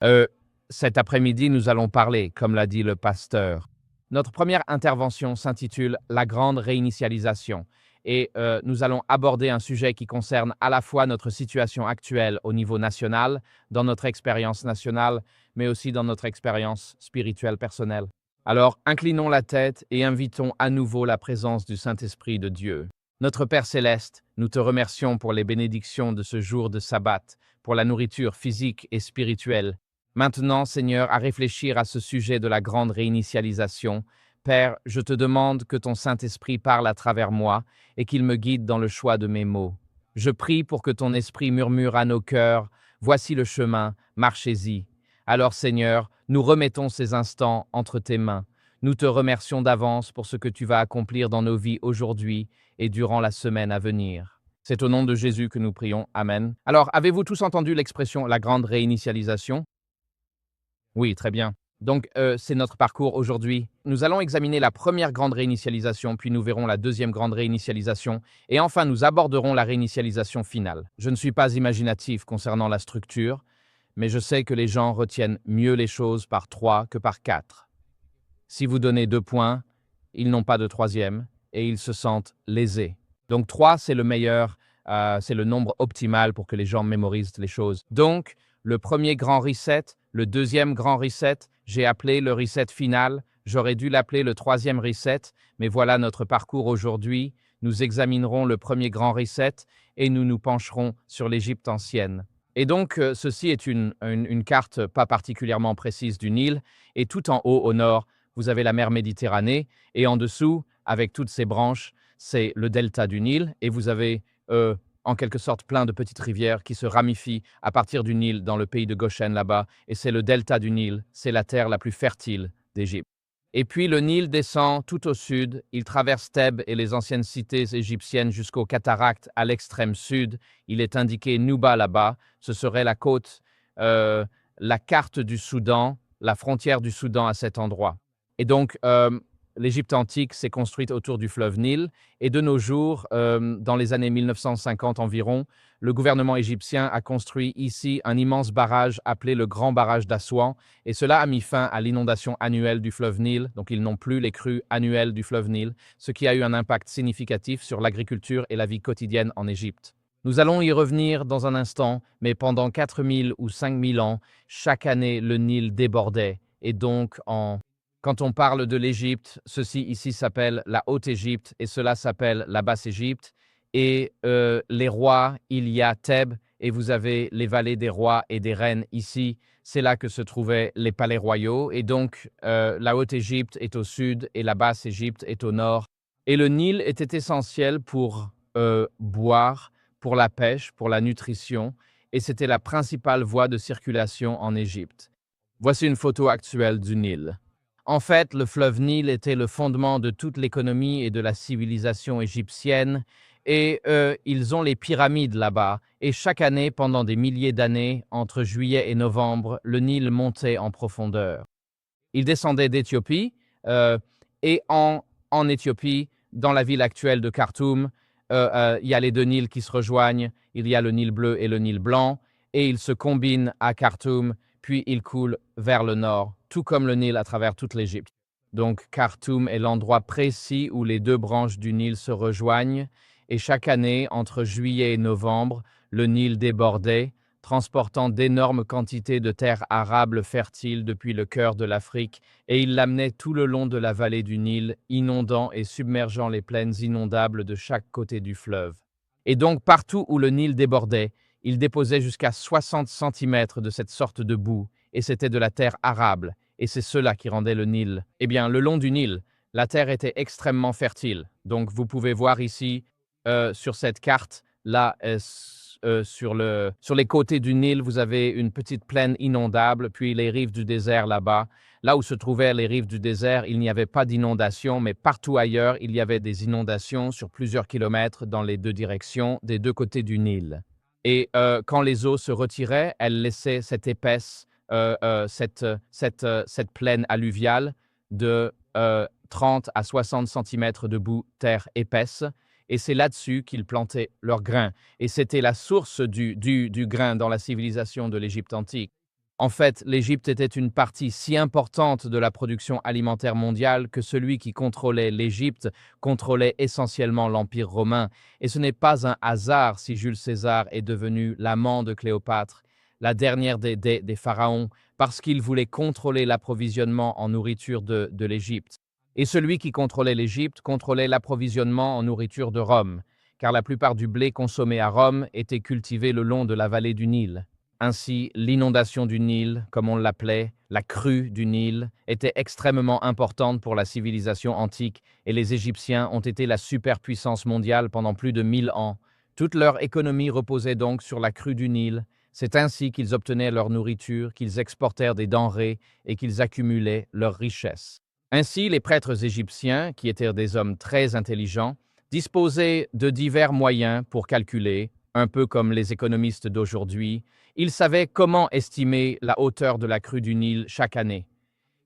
Euh, Cet après-midi, nous allons parler, comme l'a dit le pasteur. Notre première intervention s'intitule La grande réinitialisation et nous allons aborder un sujet qui concerne à la fois notre situation actuelle au niveau national, dans notre expérience nationale, mais aussi dans notre expérience spirituelle personnelle. Alors, inclinons la tête et invitons à nouveau la présence du Saint-Esprit de Dieu. Notre Père céleste, nous te remercions pour les bénédictions de ce jour de sabbat, pour la nourriture physique et spirituelle. Maintenant, Seigneur, à réfléchir à ce sujet de la grande réinitialisation, Père, je te demande que ton Saint-Esprit parle à travers moi et qu'il me guide dans le choix de mes mots. Je prie pour que ton Esprit murmure à nos cœurs, voici le chemin, marchez-y. Alors, Seigneur, nous remettons ces instants entre tes mains. Nous te remercions d'avance pour ce que tu vas accomplir dans nos vies aujourd'hui et durant la semaine à venir. C'est au nom de Jésus que nous prions. Amen. Alors, avez-vous tous entendu l'expression la grande réinitialisation? Oui, très bien. Donc, c'est notre parcours aujourd'hui. Nous allons examiner la première grande réinitialisation, puis nous verrons la deuxième grande réinitialisation, et enfin nous aborderons la réinitialisation finale. Je ne suis pas imaginatif concernant la structure, mais je sais que les gens retiennent mieux les choses par 3 que par 4. Si vous donnez 2 points, ils n'ont pas de troisième, et ils se sentent lésés. Donc 3, c'est le meilleur, c'est le nombre optimal pour que les gens mémorisent les choses. Donc, le premier grand reset, le deuxième grand reset, j'ai appelé le reset final, j'aurais dû l'appeler le troisième reset, mais voilà notre parcours aujourd'hui. Nous examinerons le premier grand reset et nous nous pencherons sur l'Égypte ancienne. Et donc, ceci est une carte pas particulièrement précise du Nil, et tout en haut au nord, vous avez la mer Méditerranée, et en dessous, avec toutes ses branches, c'est le delta du Nil, et vous avez en quelque sorte plein de petites rivières qui se ramifient à partir du Nil dans le pays de Goshen là-bas, et c'est le delta du Nil, c'est la terre la plus fertile d'Égypte. Et puis le Nil descend tout au sud, il traverse Thèbes et les anciennes cités égyptiennes jusqu'aux cataractes à l'extrême sud. Il est indiqué Nuba là-bas, ce serait la côte, la carte du Soudan, la frontière du Soudan à cet endroit. Et donc, l'Égypte antique s'est construite autour du fleuve Nil. Et de nos jours, dans les années 1950 environ, le gouvernement égyptien a construit ici un immense barrage appelé le Grand Barrage d'Assouan. Et cela a mis fin à l'inondation annuelle du fleuve Nil. Donc, ils n'ont plus les crues annuelles du fleuve Nil, ce qui a eu un impact significatif sur l'agriculture et la vie quotidienne en Égypte. Nous allons y revenir dans un instant, mais pendant 4000 ou 5000 ans, chaque année, le Nil débordait. Et donc, quand on parle de l'Égypte, ceci ici s'appelle la Haute-Égypte et cela s'appelle la Basse-Égypte. Et les rois, il y a Thèbes et vous avez les vallées des rois et des reines ici. C'est là que se trouvaient les palais royaux. Et donc, la Haute-Égypte est au sud et la Basse-Égypte est au nord. Et le Nil était essentiel pour boire, pour la pêche, pour la nutrition. Et c'était la principale voie de circulation en Égypte. Voici une photo actuelle du Nil. En fait, le fleuve Nil était le fondement de toute l'économie et de la civilisation égyptienne, et ils ont les pyramides là-bas. Et chaque année, pendant des milliers d'années, entre juillet et novembre, le Nil montait en profondeur. Il descendait d'Éthiopie, et en Éthiopie, dans la ville actuelle de Khartoum, il y a les deux Nils qui se rejoignent, il y a le Nil bleu et le Nil blanc, et ils se combinent à Khartoum, puis ils coulent vers le nord, tout comme le Nil à travers toute l'Égypte. Donc Khartoum est l'endroit précis où les deux branches du Nil se rejoignent, et chaque année, entre juillet et novembre, le Nil débordait, transportant d'énormes quantités de terres arables fertiles depuis le cœur de l'Afrique, et il l'amenait tout le long de la vallée du Nil, inondant et submergeant les plaines inondables de chaque côté du fleuve. Et donc partout où le Nil débordait, il déposait jusqu'à 60 centimètres de cette sorte de boue, et c'était de la terre arable, et c'est cela qui rendait le Nil. Eh bien, le long du Nil, la terre était extrêmement fertile. Donc vous pouvez voir ici, sur cette carte, là, sur les côtés du Nil, vous avez une petite plaine inondable, puis les rives du désert là-bas. Là où se trouvaient les rives du désert, il n'y avait pas d'inondation, mais partout ailleurs, il y avait des inondations sur plusieurs kilomètres dans les deux directions, des deux côtés du Nil. Et quand les eaux se retiraient, elles laissaient cette épaisse, cette plaine alluviale de 30 à 60 centimètres de boue, terre épaisse, et c'est là-dessus qu'ils plantaient leurs grains. Et c'était la source du grain dans la civilisation de l'Égypte antique. En fait, l'Égypte était une partie si importante de la production alimentaire mondiale que celui qui contrôlait l'Égypte contrôlait essentiellement l'Empire romain, et ce n'est pas un hasard si Jules César est devenu l'amant de Cléopâtre, la dernière des pharaons, parce qu'il voulait contrôler l'approvisionnement en nourriture de l'Égypte. Et celui qui contrôlait l'Égypte contrôlait l'approvisionnement en nourriture de Rome, car la plupart du blé consommé à Rome était cultivé le long de la vallée du Nil. Ainsi, l'inondation du Nil, comme on l'appelait, la crue du Nil, était extrêmement importante pour la civilisation antique et les Égyptiens ont été la superpuissance mondiale pendant plus de 1000 ans. Toute leur économie reposait donc sur la crue du Nil. C'est ainsi qu'ils obtenaient leur nourriture, qu'ils exportèrent des denrées et qu'ils accumulaient leurs richesses. Ainsi, les prêtres égyptiens, qui étaient des hommes très intelligents, disposaient de divers moyens pour calculer, un peu comme les économistes d'aujourd'hui. Ils savaient comment estimer la hauteur de la crue du Nil chaque année.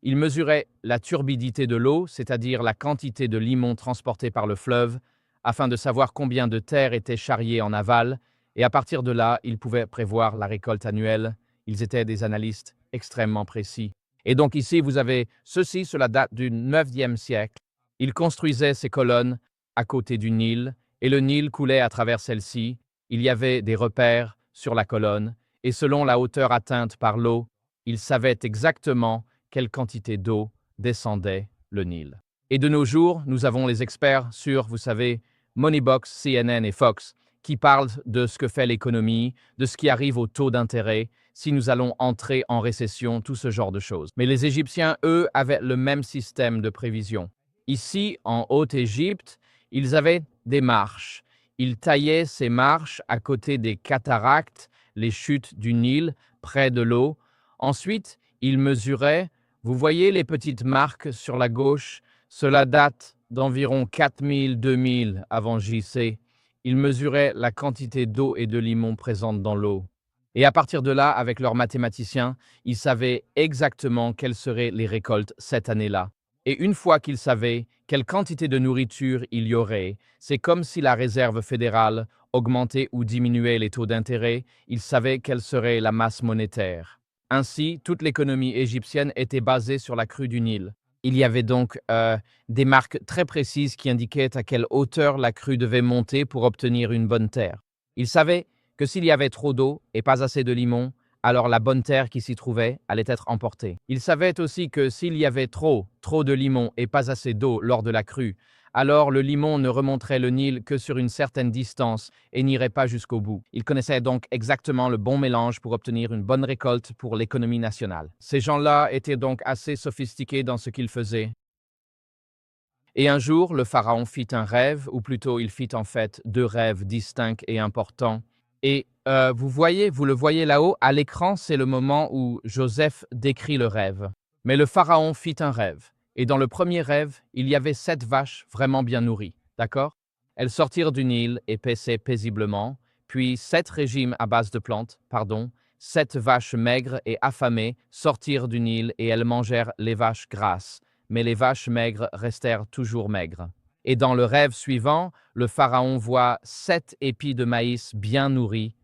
Ils mesuraient la turbidité de l'eau, c'est-à-dire la quantité de limon transporté par le fleuve, afin de savoir combien de terre était charriée en aval, et à partir de là, ils pouvaient prévoir la récolte annuelle. Ils étaient des analystes extrêmement précis. Et donc ici, vous avez ceci, cela date du 9e siècle. Ils construisaient ces colonnes à côté du Nil, et le Nil coulait à travers celles-ci. Il y avait des repères sur la colonne, et selon la hauteur atteinte par l'eau, ils savaient exactement quelle quantité d'eau descendait le Nil. Et de nos jours, nous avons les experts sur, vous savez, Moneybox, CNN et Fox, qui parlent de ce que fait l'économie, de ce qui arrive au taux d'intérêt, si nous allons entrer en récession, tout ce genre de choses. Mais les Égyptiens, eux, avaient le même système de prévision. Ici, en Haute-Égypte, ils avaient des marches. Ils taillaient ces marches à côté des cataractes, les chutes du Nil, près de l'eau. Ensuite, ils mesuraient, vous voyez les petites marques sur la gauche, cela date d'environ 4000-2000 avant JC. Ils mesuraient la quantité d'eau et de limon présente dans l'eau. Et à partir de là, avec leurs mathématiciens, ils savaient exactement quelles seraient les récoltes cette année-là. Et une fois qu'ils savaient quelle quantité de nourriture il y aurait, c'est comme si la réserve fédérale augmentait ou diminuait les taux d'intérêt, ils savaient quelle serait la masse monétaire. Ainsi, toute l'économie égyptienne était basée sur la crue du Nil. Il y avait donc des marques très précises qui indiquaient à quelle hauteur la crue devait monter pour obtenir une bonne terre. Ils savaient que s'il y avait trop d'eau et pas assez de limon, alors la bonne terre qui s'y trouvait allait être emportée. Ils savaient aussi que s'il y avait trop de limon et pas assez d'eau lors de la crue, alors le limon ne remonterait le Nil que sur une certaine distance et n'irait pas jusqu'au bout. Ils connaissaient donc exactement le bon mélange pour obtenir une bonne récolte pour l'économie nationale. Ces gens-là étaient donc assez sophistiqués dans ce qu'ils faisaient. Et un jour, le pharaon fit un rêve, ou plutôt il fit en fait deux rêves distincts et importants. Et vous le voyez là-haut, à l'écran, c'est le moment où Joseph décrit le rêve. Mais le pharaon fit un rêve. Et dans le premier rêve, il y avait 7 vaches vraiment bien nourries, d'accord? Elles sortirent du Nil et paissaient paisiblement, puis 7 régimes à base de plantes, 7 vaches maigres et affamées sortirent du Nil et elles mangèrent les vaches grasses, mais les vaches maigres restèrent toujours maigres. Et dans le rêve suivant, le pharaon voit 7 épis de maïs bien nourris,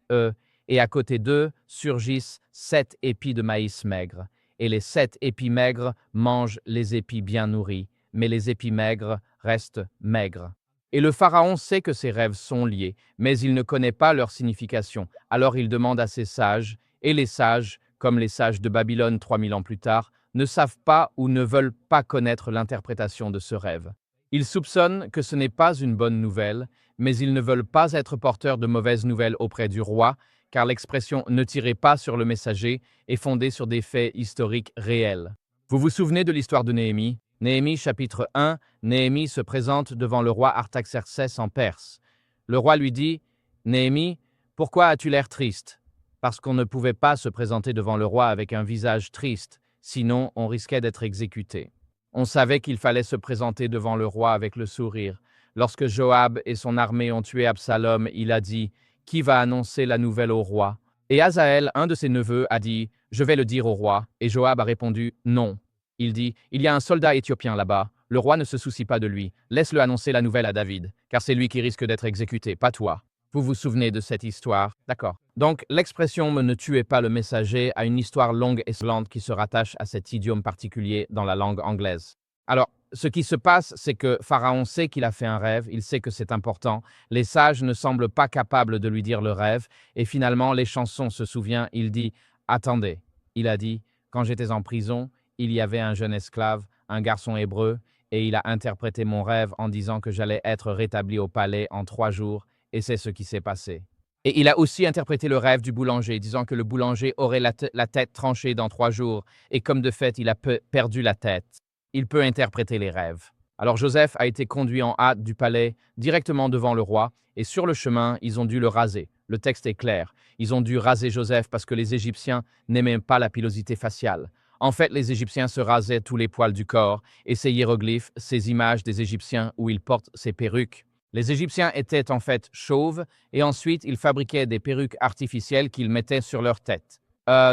et à côté d'eux surgissent 7 épis de maïs maigres. Et les 7 épis maigres mangent les épis bien nourris, mais les épis maigres restent maigres. Et le pharaon sait que ces rêves sont liés, mais il ne connaît pas leur signification. Alors il demande à ses sages, et les sages, comme les sages de Babylone 3000 ans plus tard, ne savent pas ou ne veulent pas connaître l'interprétation de ce rêve. Ils soupçonnent que ce n'est pas une bonne nouvelle, mais ils ne veulent pas être porteurs de mauvaises nouvelles auprès du roi, car l'expression « ne tirez pas sur le messager » est fondée sur des faits historiques réels. Vous vous souvenez de l'histoire de Néhémie? Néhémie chapitre 1, Néhémie se présente devant le roi Artaxerxès en Perse. Le roi lui dit « Néhémie, pourquoi as-tu l'air triste ?» Parce qu'on ne pouvait pas se présenter devant le roi avec un visage triste, sinon on risquait d'être exécuté. On savait qu'il fallait se présenter devant le roi avec le sourire. Lorsque Joab et son armée ont tué Absalom, il a dit « Qui va annoncer la nouvelle au roi ?» Et Azaël, un de ses neveux, a dit « Je vais le dire au roi. » Et Joab a répondu « Non. » Il dit « Il y a un soldat éthiopien là-bas. Le roi ne se soucie pas de lui. Laisse-le annoncer la nouvelle à David, car c'est lui qui risque d'être exécuté, pas toi. » Vous vous souvenez de cette histoire? D'accord. Donc, l'expression « ne tuez pas le messager » a une histoire longue et sanglante qui se rattache à cet idiome particulier dans la langue anglaise. Alors, ce qui se passe, c'est que Pharaon sait qu'il a fait un rêve, il sait que c'est important. Les sages ne semblent pas capables de lui dire le rêve, et finalement, les chansons se souviennent, il dit « Attendez », il a dit « Quand j'étais en prison, il y avait un jeune esclave, un garçon hébreu, et il a interprété mon rêve en disant que j'allais être rétabli au palais en 3 jours, et c'est ce qui s'est passé. Et il a aussi interprété le rêve du boulanger, disant que le boulanger aurait la tête tranchée dans 3 jours, et comme de fait, il a perdu la tête. Il peut interpréter les rêves. Alors Joseph a été conduit en hâte du palais, directement devant le roi, et sur le chemin, ils ont dû le raser. Le texte est clair. Ils ont dû raser Joseph parce que les Égyptiens n'aimaient pas la pilosité faciale. En fait, les Égyptiens se rasaient tous les poils du corps, et ces hiéroglyphes, ces images des Égyptiens où ils portent ces perruques. Les Égyptiens étaient en fait chauves, et ensuite ils fabriquaient des perruques artificielles qu'ils mettaient sur leur tête.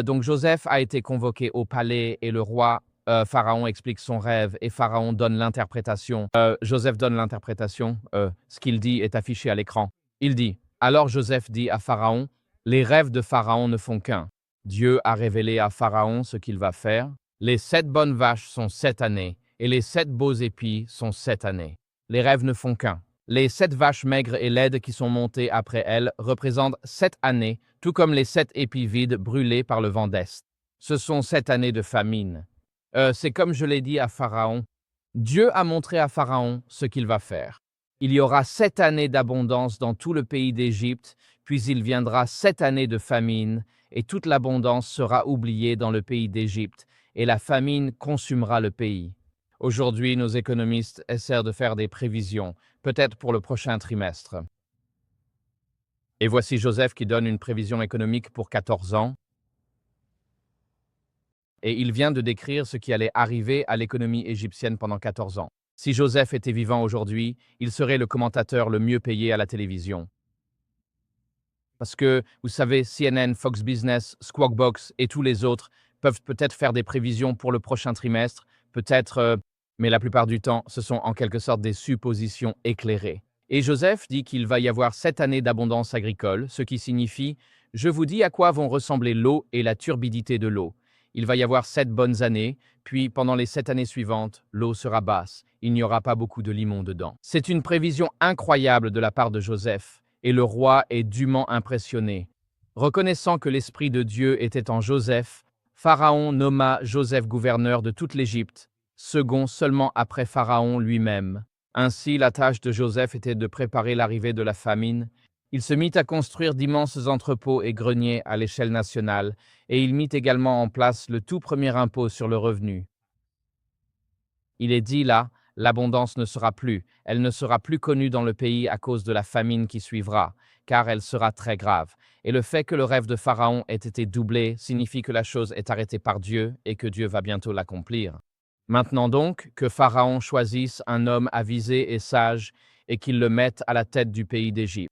Donc Joseph a été convoqué au palais et le roi Pharaon explique son rêve et Pharaon donne l'interprétation. Joseph donne l'interprétation. Ce qu'il dit est affiché à l'écran. Il dit « Alors Joseph dit à Pharaon, les rêves de Pharaon ne font qu'un. Dieu a révélé à Pharaon ce qu'il va faire. Les 7 bonnes vaches sont 7 années, et les 7 beaux épis sont 7 années. Les rêves ne font qu'un. Les 7 vaches maigres et laides qui sont montées après elles représentent 7 années, tout comme les 7 épis vides brûlés par le vent d'Est. Ce sont 7 années de famine. C'est comme je l'ai dit à Pharaon. Dieu a montré à Pharaon ce qu'il va faire. Il y aura 7 années d'abondance dans tout le pays d'Égypte, puis il viendra 7 années de famine, et toute l'abondance sera oubliée dans le pays d'Égypte, et la famine consumera le pays. Aujourd'hui, nos économistes essaient de faire des prévisions, peut-être pour le prochain trimestre. Et voici Joseph qui donne une prévision économique pour 14 ans. Et il vient de décrire ce qui allait arriver à l'économie égyptienne pendant 14 ans. Si Joseph était vivant aujourd'hui, il serait le commentateur le mieux payé à la télévision. Parce que, vous savez, CNN, Fox Business, Squawk Box et tous les autres peuvent peut-être faire des prévisions pour le prochain trimestre, peut-être, mais la plupart du temps, ce sont en quelque sorte des suppositions éclairées. Et Joseph dit qu'il va y avoir 7 années d'abondance agricole, ce qui signifie « Je vous dis à quoi vont ressembler l'eau et la turbidité de l'eau. Il va y avoir 7 bonnes années, puis pendant les 7 années suivantes, l'eau sera basse. Il n'y aura pas beaucoup de limon dedans. » C'est une prévision incroyable de la part de Joseph, et le roi est dûment impressionné. Reconnaissant que l'Esprit de Dieu était en Joseph, Pharaon nomma Joseph gouverneur de toute l'Égypte, second seulement après Pharaon lui-même. Ainsi, la tâche de Joseph était de préparer l'arrivée de la famine. Il se mit à construire d'immenses entrepôts et greniers à l'échelle nationale, et il mit également en place le tout premier impôt sur le revenu. Il est dit là, l'abondance ne sera plus, elle ne sera plus connue dans le pays à cause de la famine qui suivra, car elle sera très grave. Et le fait que le rêve de Pharaon ait été doublé signifie que la chose est arrêtée par Dieu et que Dieu va bientôt l'accomplir. Maintenant donc, que Pharaon choisisse un homme avisé et sage et qu'il le mette à la tête du pays d'Égypte.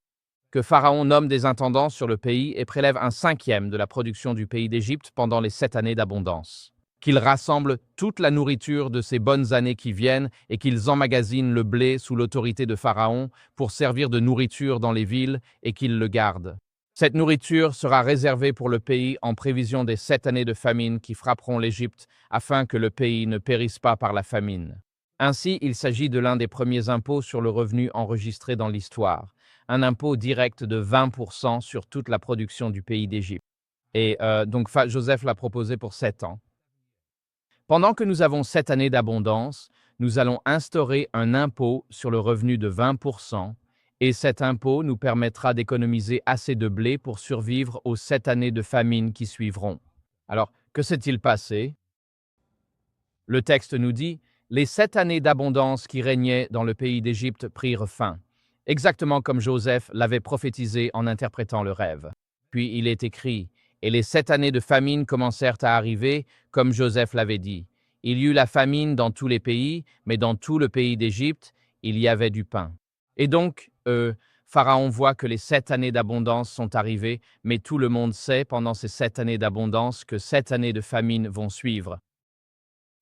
Que Pharaon nomme des intendants sur le pays et prélève un 5e de la production du pays d'Égypte pendant les 7 années d'abondance. Qu'ils rassemblent toute la nourriture de ces bonnes années qui viennent et qu'ils emmagasinent le blé sous l'autorité de Pharaon pour servir de nourriture dans les villes et qu'ils le gardent. Cette nourriture sera réservée pour le pays en prévision des 7 années de famine qui frapperont l'Égypte afin que le pays ne périsse pas par la famine. Ainsi, il s'agit de l'un des premiers impôts sur le revenu enregistrés dans l'histoire, un impôt direct de 20% sur toute la production du pays d'Égypte. Et donc Joseph l'a proposé pour 7 ans. Pendant que nous avons 7 années d'abondance, nous allons instaurer un impôt sur le revenu de 20%, et cet impôt nous permettra d'économiser assez de blé pour survivre aux 7 années de famine qui suivront. Alors, que s'est-il passé? Le texte nous dit « Les 7 années d'abondance qui régnaient dans le pays d'Égypte prirent fin », exactement comme Joseph l'avait prophétisé en interprétant le rêve. Puis il est écrit « Et les 7 années de famine commencèrent à arriver, comme Joseph l'avait dit. Il y eut la famine dans tous les pays, mais dans tout le pays d'Égypte, il y avait du pain. » Et donc, Pharaon voit que les 7 années d'abondance sont arrivées, mais tout le monde sait pendant ces 7 années d'abondance que 7 années de famine vont suivre.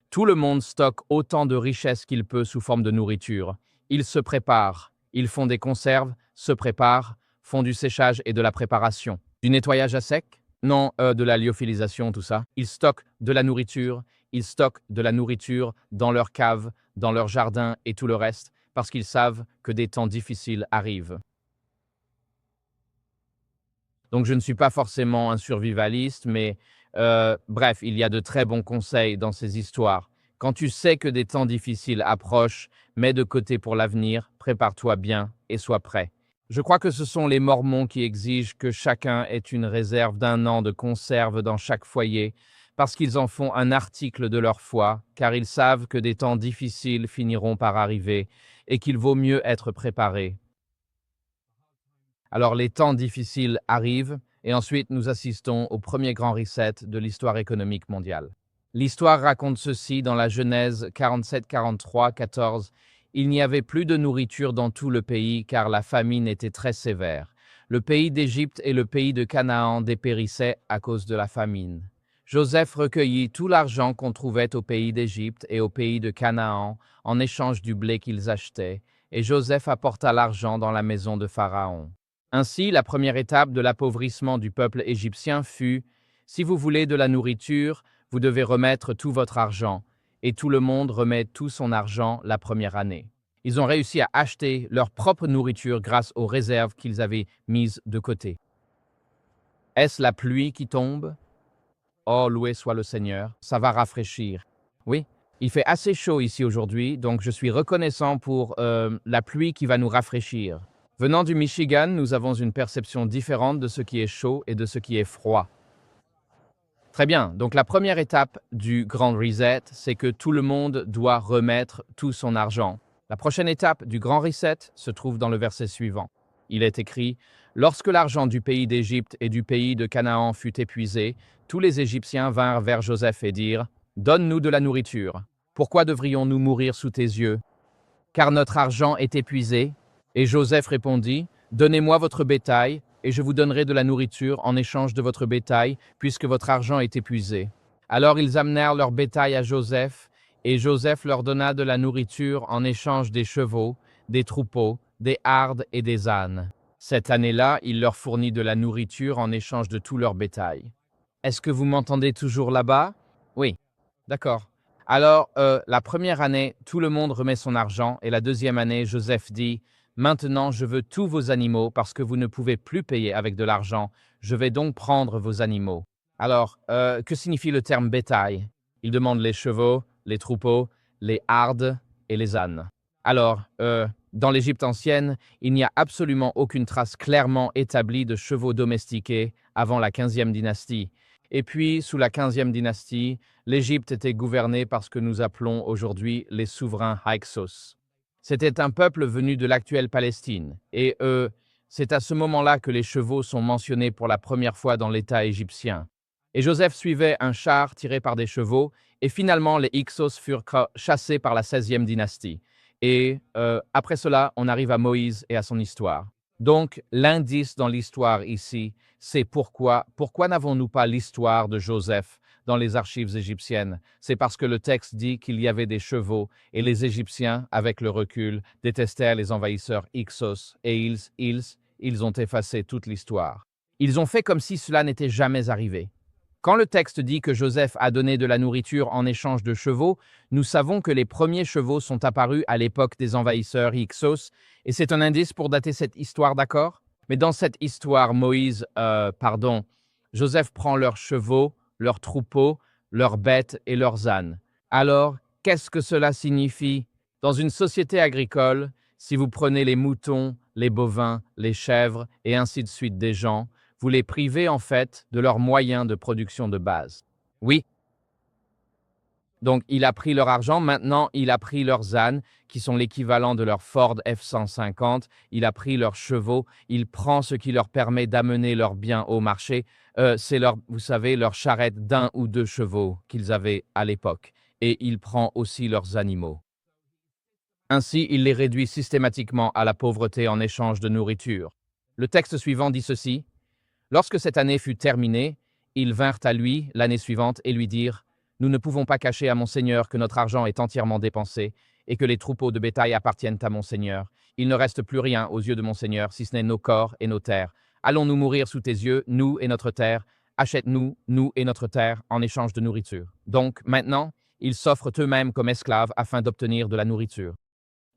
Tout le monde stocke autant de richesses qu'il peut sous forme de nourriture. Ils se préparent, ils font des conserves, se préparent, font du séchage et de la préparation. Du nettoyage à sec? Non, de la lyophilisation, tout ça. Ils stockent de la nourriture, ils stockent de la nourriture dans leur cave, dans leur jardin et tout le reste, parce qu'ils savent que des temps difficiles arrivent. Donc je ne suis pas forcément un survivaliste, mais bref, il y a de très bons conseils dans ces histoires. Quand tu sais que des temps difficiles approchent, mets de côté pour l'avenir, prépare-toi bien et sois prêt. Je crois que ce sont les Mormons qui exigent que chacun ait une réserve d'un an de conserve dans chaque foyer, parce qu'ils en font un article de leur foi, car ils savent que des temps difficiles finiront par arriver et qu'il vaut mieux être préparé. Alors les temps difficiles arrivent et ensuite nous assistons au premier grand reset de l'histoire économique mondiale. L'histoire raconte ceci dans la Genèse 47, 43, 14. Il n'y avait plus de nourriture dans tout le pays car la famine était très sévère. Le pays d'Égypte et le pays de Canaan dépérissaient à cause de la famine. Joseph recueillit tout l'argent qu'on trouvait au pays d'Égypte et au pays de Canaan en échange du blé qu'ils achetaient, et Joseph apporta l'argent dans la maison de Pharaon. Ainsi, la première étape de l'appauvrissement du peuple égyptien fut « Si vous voulez de la nourriture, vous devez remettre tout votre argent. » Et tout le monde remet tout son argent la première année. Ils ont réussi à acheter leur propre nourriture grâce aux réserves qu'ils avaient mises de côté. Est-ce la pluie qui tombe? Oh, loué soit le Seigneur, ça va rafraîchir. Oui, il fait assez chaud ici aujourd'hui, donc je suis reconnaissant pour la pluie qui va nous rafraîchir. Venant du Michigan, nous avons une perception différente de ce qui est chaud et de ce qui est froid. Très bien, donc la première étape du Grand Reset, c'est que tout le monde doit remettre tout son argent. La prochaine étape du Grand Reset se trouve dans le verset suivant. Il est écrit « Lorsque l'argent du pays d'Égypte et du pays de Canaan fut épuisé, tous les Égyptiens vinrent vers Joseph et dirent « Donne-nous de la nourriture. Pourquoi devrions-nous mourir sous tes yeux? Car notre argent est épuisé. » Et Joseph répondit, « Donnez-moi votre bétail, et je vous donnerai de la nourriture en échange de votre bétail, puisque votre argent est épuisé. » Alors ils amenèrent leur bétail à Joseph, et Joseph leur donna de la nourriture en échange des chevaux, des troupeaux, des hardes et des ânes. Cette année-là, il leur fournit de la nourriture en échange de tout leur bétail. Est-ce que vous m'entendez toujours là-bas? Oui, d'accord. Alors, la première année, tout le monde remet son argent, et la deuxième année, Joseph dit, « Maintenant, je veux tous vos animaux parce que vous ne pouvez plus payer avec de l'argent. Je vais donc prendre vos animaux. » Alors, que signifie le terme bétail? Il demande les chevaux, les troupeaux, les hardes et les ânes. Alors, dans l'Égypte ancienne, il n'y a absolument aucune trace clairement établie de chevaux domestiqués avant la 15e dynastie. Et puis, sous la 15e dynastie, l'Égypte était gouvernée par ce que nous appelons aujourd'hui les souverains Hyksos. C'était un peuple venu de l'actuelle Palestine, et c'est à ce moment-là que les chevaux sont mentionnés pour la première fois dans l'État égyptien. Et Joseph suivait un char tiré par des chevaux, et finalement les Hyksos furent chassés par la 16e dynastie. Et après cela, on arrive à Moïse et à son histoire. Donc, l'indice dans l'histoire ici, c'est pourquoi n'avons-nous pas l'histoire de Joseph dans les archives égyptiennes? C'est parce que le texte dit qu'il y avait des chevaux et les Égyptiens, avec le recul, détestèrent les envahisseurs Hyksos et ils ont effacé toute l'histoire. Ils ont fait comme si cela n'était jamais arrivé. Quand le texte dit que Joseph a donné de la nourriture en échange de chevaux, nous savons que les premiers chevaux sont apparus à l'époque des envahisseurs Hyksos, et c'est un indice pour dater cette histoire, d'accord? Mais dans cette histoire, Joseph prend leurs chevaux, leurs troupeaux, leurs bêtes et leurs ânes. Alors, qu'est-ce que cela signifie? Dans une société agricole, si vous prenez les moutons, les bovins, les chèvres et ainsi de suite des gens, vous les privez en fait de leurs moyens de production de base. Oui. Donc, il a pris leur argent, maintenant il a pris leurs ânes, qui sont l'équivalent de leur Ford F-150, il a pris leurs chevaux, il prend ce qui leur permet d'amener leurs biens au marché, c'est vous savez, leur charrette d'un ou deux chevaux qu'ils avaient à l'époque, et il prend aussi leurs animaux. Ainsi, il les réduit systématiquement à la pauvreté en échange de nourriture. Le texte suivant dit ceci. Lorsque cette année fut terminée, ils vinrent à lui l'année suivante et lui dirent « Nous ne pouvons pas cacher à mon Seigneur que notre argent est entièrement dépensé et que les troupeaux de bétail appartiennent à mon Seigneur. Il ne reste plus rien aux yeux de mon Seigneur, si ce n'est nos corps et nos terres. Allons-nous mourir sous tes yeux, nous et notre terre? Achète-nous, nous et notre terre, en échange de nourriture. Donc, maintenant, ils s'offrent eux-mêmes comme esclaves afin d'obtenir de la nourriture.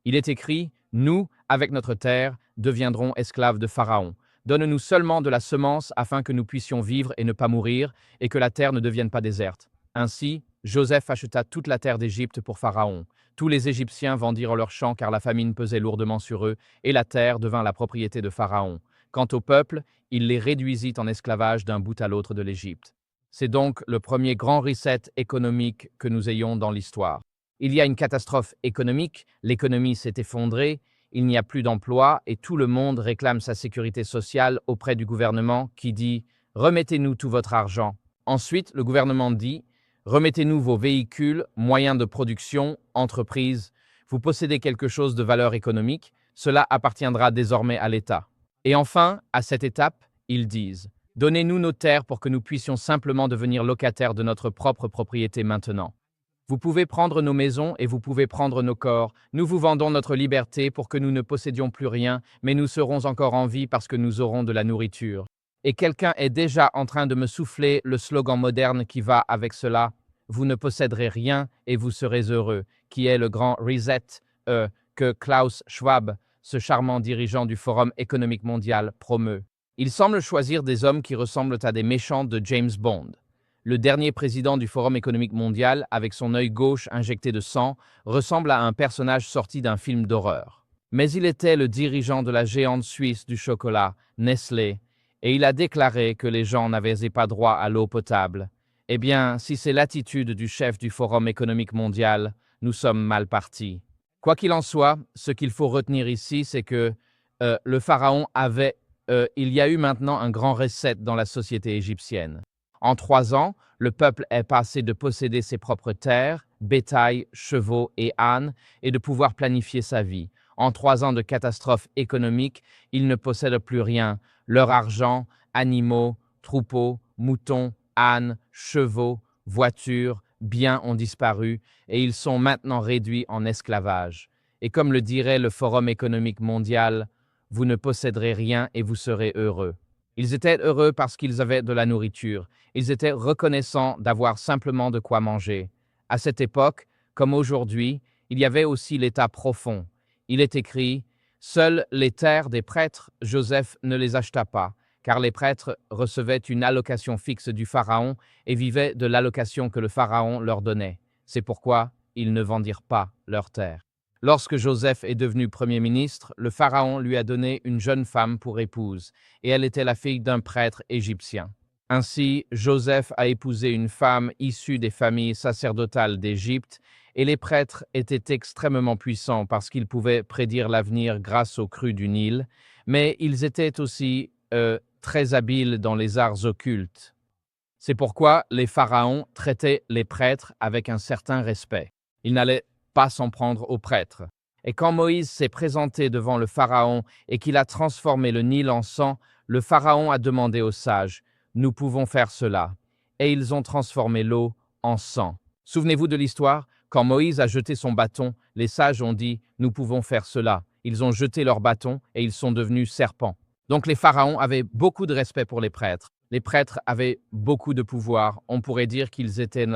Il est écrit, nous, avec notre terre, deviendrons esclaves de Pharaon. Donne-nous seulement de la semence afin que nous puissions vivre et ne pas mourir, et que la terre ne devienne pas déserte. Ainsi, Joseph acheta toute la terre d'Égypte pour Pharaon. Tous les Égyptiens vendirent leurs champs car la famine pesait lourdement sur eux, et la terre devint la propriété de Pharaon. Quant au peuple, il les réduisit en esclavage d'un bout à l'autre de l'Égypte. C'est donc le premier grand reset économique que nous ayons dans l'histoire. Il y a une catastrophe économique, l'économie s'est effondrée, il n'y a plus d'emploi et tout le monde réclame sa sécurité sociale auprès du gouvernement qui dit « Remettez-nous tout votre argent ». Ensuite, le gouvernement dit « Remettez-nous vos véhicules, moyens de production, entreprises. Vous possédez quelque chose de valeur économique, cela appartiendra désormais à l'État ». Et enfin, à cette étape, ils disent « Donnez-nous nos terres pour que nous puissions simplement devenir locataires de notre propre propriété maintenant. Vous pouvez prendre nos maisons et vous pouvez prendre nos corps. Nous vous vendons notre liberté pour que nous ne possédions plus rien, mais nous serons encore en vie parce que nous aurons de la nourriture. » Et quelqu'un est déjà en train de me souffler le slogan moderne qui va avec cela. Vous ne posséderez rien et vous serez heureux, qui est le grand reset que Klaus Schwab, ce charmant dirigeant du Forum économique mondial, promeut. Il semble choisir des hommes qui ressemblent à des méchants de James Bond. Le dernier président du Forum économique mondial, avec son œil gauche injecté de sang, ressemble à un personnage sorti d'un film d'horreur. Mais il était le dirigeant de la géante suisse du chocolat, Nestlé, et il a déclaré que les gens n'avaient pas droit à l'eau potable. Eh bien, si c'est l'attitude du chef du Forum économique mondial, nous sommes mal partis. Quoi qu'il en soit, ce qu'il faut retenir ici, c'est que le pharaon il y a eu maintenant un grand reset dans la société égyptienne. En 3 ans, le peuple est passé de posséder ses propres terres, bétail, chevaux et ânes, et de pouvoir planifier sa vie. En 3 ans de catastrophe économique, ils ne possèdent plus rien. Leur argent, animaux, troupeaux, moutons, ânes, chevaux, voitures, biens ont disparu, et ils sont maintenant réduits en esclavage. Et comme le dirait le Forum économique mondial, vous ne posséderez rien et vous serez heureux. Ils étaient heureux parce qu'ils avaient de la nourriture. Ils étaient reconnaissants d'avoir simplement de quoi manger. À cette époque, comme aujourd'hui, il y avait aussi l'état profond. Il est écrit « Seules les terres des prêtres, Joseph ne les acheta pas, car les prêtres recevaient une allocation fixe du pharaon et vivaient de l'allocation que le pharaon leur donnait. C'est pourquoi ils ne vendirent pas leurs terres. » Lorsque Joseph est devenu Premier ministre, le pharaon lui a donné une jeune femme pour épouse, et elle était la fille d'un prêtre égyptien. Ainsi, Joseph a épousé une femme issue des familles sacerdotales d'Égypte, et les prêtres étaient extrêmement puissants parce qu'ils pouvaient prédire l'avenir grâce aux crues du Nil, mais ils étaient aussi très habiles dans les arts occultes. C'est pourquoi les pharaons traitaient les prêtres avec un certain respect. Ils n'allaient pas s'en prendre aux prêtres. Et quand Moïse s'est présenté devant le pharaon et qu'il a transformé le Nil en sang, le pharaon a demandé aux sages « Nous pouvons faire cela ». Et ils ont transformé l'eau en sang. Souvenez-vous de l'histoire? Quand Moïse a jeté son bâton, les sages ont dit « Nous pouvons faire cela ». Ils ont jeté leur bâton et ils sont devenus serpents. Donc les pharaons avaient beaucoup de respect pour les prêtres. Les prêtres avaient beaucoup de pouvoir. On pourrait dire qu'ils étaient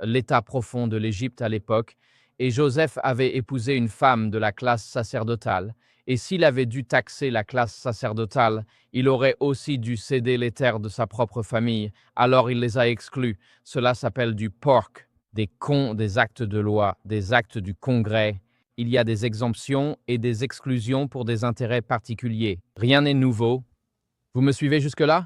l'état profond de l'Égypte à l'époque. Et Joseph avait épousé une femme de la classe sacerdotale, et s'il avait dû taxer la classe sacerdotale, il aurait aussi dû céder les terres de sa propre famille, alors il les a exclus. Cela s'appelle du porc, des actes de loi, des actes du Congrès. Il y a des exemptions et des exclusions pour des intérêts particuliers. Rien n'est nouveau. Vous me suivez jusque-là?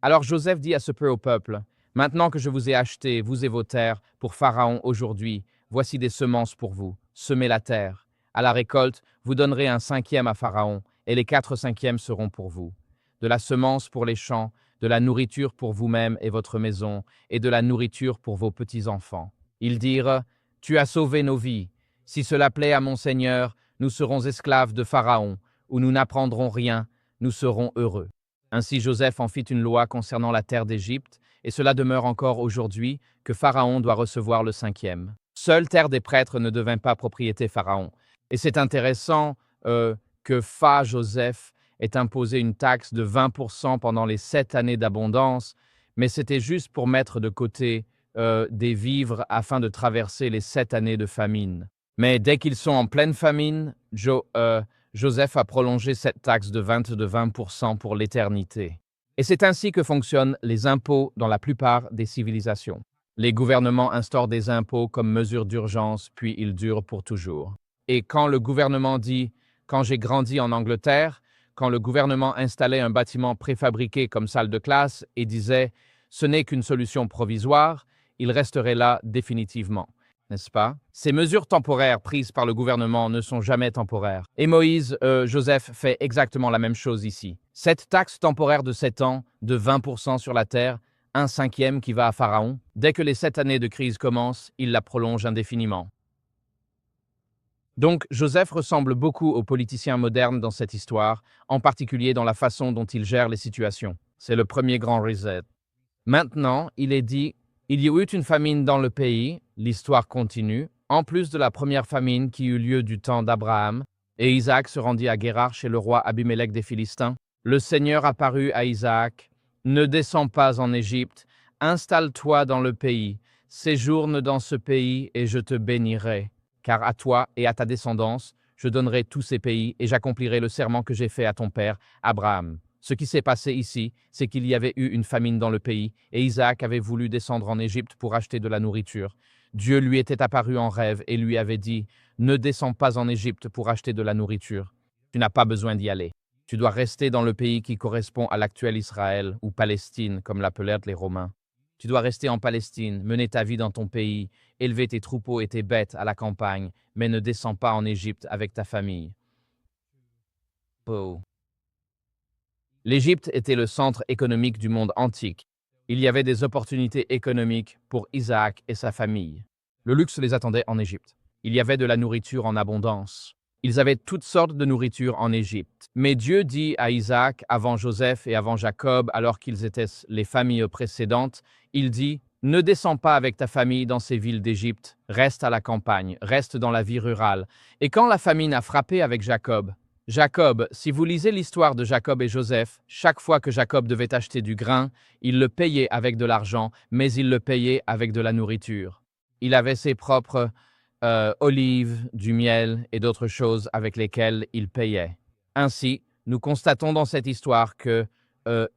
Alors Joseph dit à ce peu au peuple, « Maintenant que je vous ai acheté, vous et vos terres, pour Pharaon aujourd'hui, voici des semences pour vous. Semez la terre. À la récolte, vous donnerez un 5e à Pharaon, et les 4/5 seront pour vous. De la semence pour les champs, de la nourriture pour vous-même et votre maison, et de la nourriture pour vos petits-enfants. » Ils dirent, « Tu as sauvé nos vies. Si cela plaît à mon Seigneur, nous serons esclaves de Pharaon, ou nous n'apprendrons rien, nous serons heureux. » Ainsi Joseph en fit une loi concernant la terre d'Égypte, et cela demeure encore aujourd'hui que Pharaon doit recevoir le 5e. Seule terre des prêtres ne devint pas propriété Pharaon. Et c'est intéressant que Joseph ait imposé une taxe de 20% pendant les 7 années d'abondance, mais c'était juste pour mettre de côté des vivres afin de traverser les 7 années de famine. Mais dès qu'ils sont en pleine famine, Joseph a prolongé cette taxe de 20% pour l'éternité. Et c'est ainsi que fonctionnent les impôts dans la plupart des civilisations. Les gouvernements instaurent des impôts comme mesure d'urgence, puis ils durent pour toujours. Et quand le gouvernement dit « quand j'ai grandi en Angleterre », quand le gouvernement installait un bâtiment préfabriqué comme salle de classe et disait « ce n'est qu'une solution provisoire », il resterait là définitivement. N'est-ce pas? Ces mesures temporaires prises par le gouvernement ne sont jamais temporaires. Et Joseph fait exactement la même chose ici. Cette taxe temporaire de 7 ans, de 20% sur la terre, 1/5 qui va à Pharaon, dès que les 7 années de crise commencent, il la prolonge indéfiniment. Donc, Joseph ressemble beaucoup aux politiciens modernes dans cette histoire, en particulier dans la façon dont il gère les situations. C'est le premier grand reset. Maintenant, il est dit, il y eut une famine dans le pays, l'histoire continue, en plus de la première famine qui eut lieu du temps d'Abraham, et Isaac se rendit à Guérar chez le roi Abimélec des Philistins. Le Seigneur apparut à Isaac, « Ne descends pas en Égypte, installe-toi dans le pays, séjourne dans ce pays et je te bénirai. Car à toi et à ta descendance, je donnerai tous ces pays et j'accomplirai le serment que j'ai fait à ton père, Abraham. » Ce qui s'est passé ici, c'est qu'il y avait eu une famine dans le pays et Isaac avait voulu descendre en Égypte pour acheter de la nourriture. Dieu lui était apparu en rêve et lui avait dit « Ne descends pas en Égypte pour acheter de la nourriture. Tu n'as pas besoin d'y aller. Tu dois rester dans le pays qui correspond à l'actuel Israël ou Palestine, comme l'appelèrent les Romains. Tu dois rester en Palestine, mener ta vie dans ton pays, élever tes troupeaux et tes bêtes à la campagne, mais ne descends pas en Égypte avec ta famille. » Oh. L'Égypte était le centre économique du monde antique. Il y avait des opportunités économiques pour Isaac et sa famille. Le luxe les attendait en Égypte. Il y avait de la nourriture en abondance. Ils avaient toutes sortes de nourriture en Égypte. Mais Dieu dit à Isaac, avant Joseph et avant Jacob, alors qu'ils étaient les familles précédentes, il dit « Ne descends pas avec ta famille dans ces villes d'Égypte, reste à la campagne, reste dans la vie rurale. » Et quand la famine a frappé avec Jacob, si vous lisez l'histoire de Jacob et Joseph, chaque fois que Jacob devait acheter du grain, il le payait avec de l'argent, mais il le payait avec de la nourriture. Il avait ses propres olives, du miel et d'autres choses avec lesquelles il payait. Ainsi, nous constatons dans cette histoire que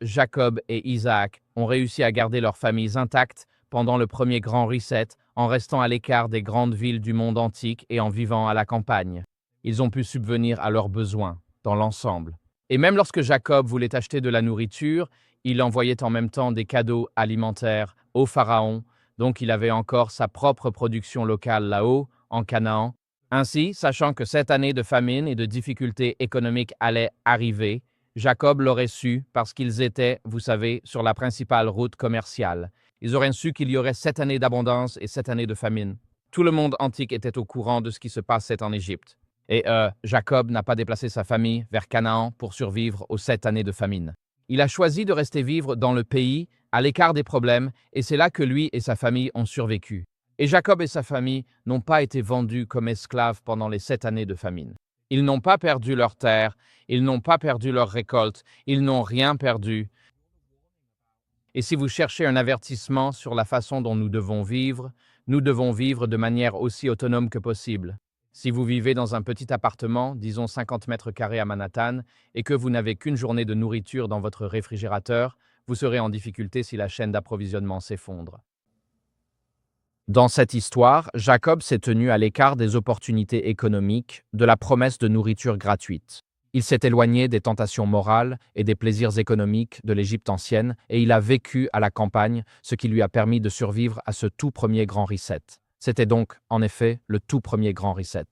Jacob et Isaac ont réussi à garder leurs familles intactes pendant le premier grand reset en restant à l'écart des grandes villes du monde antique et en vivant à la campagne. Ils ont pu subvenir à leurs besoins dans l'ensemble. Et même lorsque Jacob voulait acheter de la nourriture, il envoyait en même temps des cadeaux alimentaires au Pharaon, donc il avait encore sa propre production locale là-haut, en Canaan. Ainsi, sachant que cette année de famine et de difficultés économiques allait arriver, Jacob l'aurait su parce qu'ils étaient, vous savez, sur la principale route commerciale. Ils auraient su qu'il y aurait 7 années d'abondance et 7 années de famine. Tout le monde antique était au courant de ce qui se passait en Égypte. Et Jacob n'a pas déplacé sa famille vers Canaan pour survivre aux 7 années de famine. Il a choisi de rester vivre dans le pays, à l'écart des problèmes, et c'est là que lui et sa famille ont survécu. Et Jacob et sa famille n'ont pas été vendus comme esclaves pendant les 7 années de famine. Ils n'ont pas perdu leurs terres, ils n'ont pas perdu leurs récoltes, ils n'ont rien perdu. Et si vous cherchez un avertissement sur la façon dont nous devons vivre de manière aussi autonome que possible. Si vous vivez dans un petit appartement, disons 50 mètres carrés à Manhattan, et que vous n'avez qu'une journée de nourriture dans votre réfrigérateur, vous serez en difficulté si la chaîne d'approvisionnement s'effondre. Dans cette histoire, Jacob s'est tenu à l'écart des opportunités économiques, de la promesse de nourriture gratuite. Il s'est éloigné des tentations morales et des plaisirs économiques de l'Égypte ancienne et il a vécu à la campagne, ce qui lui a permis de survivre à ce tout premier grand reset. C'était donc, en effet, le tout premier grand reset.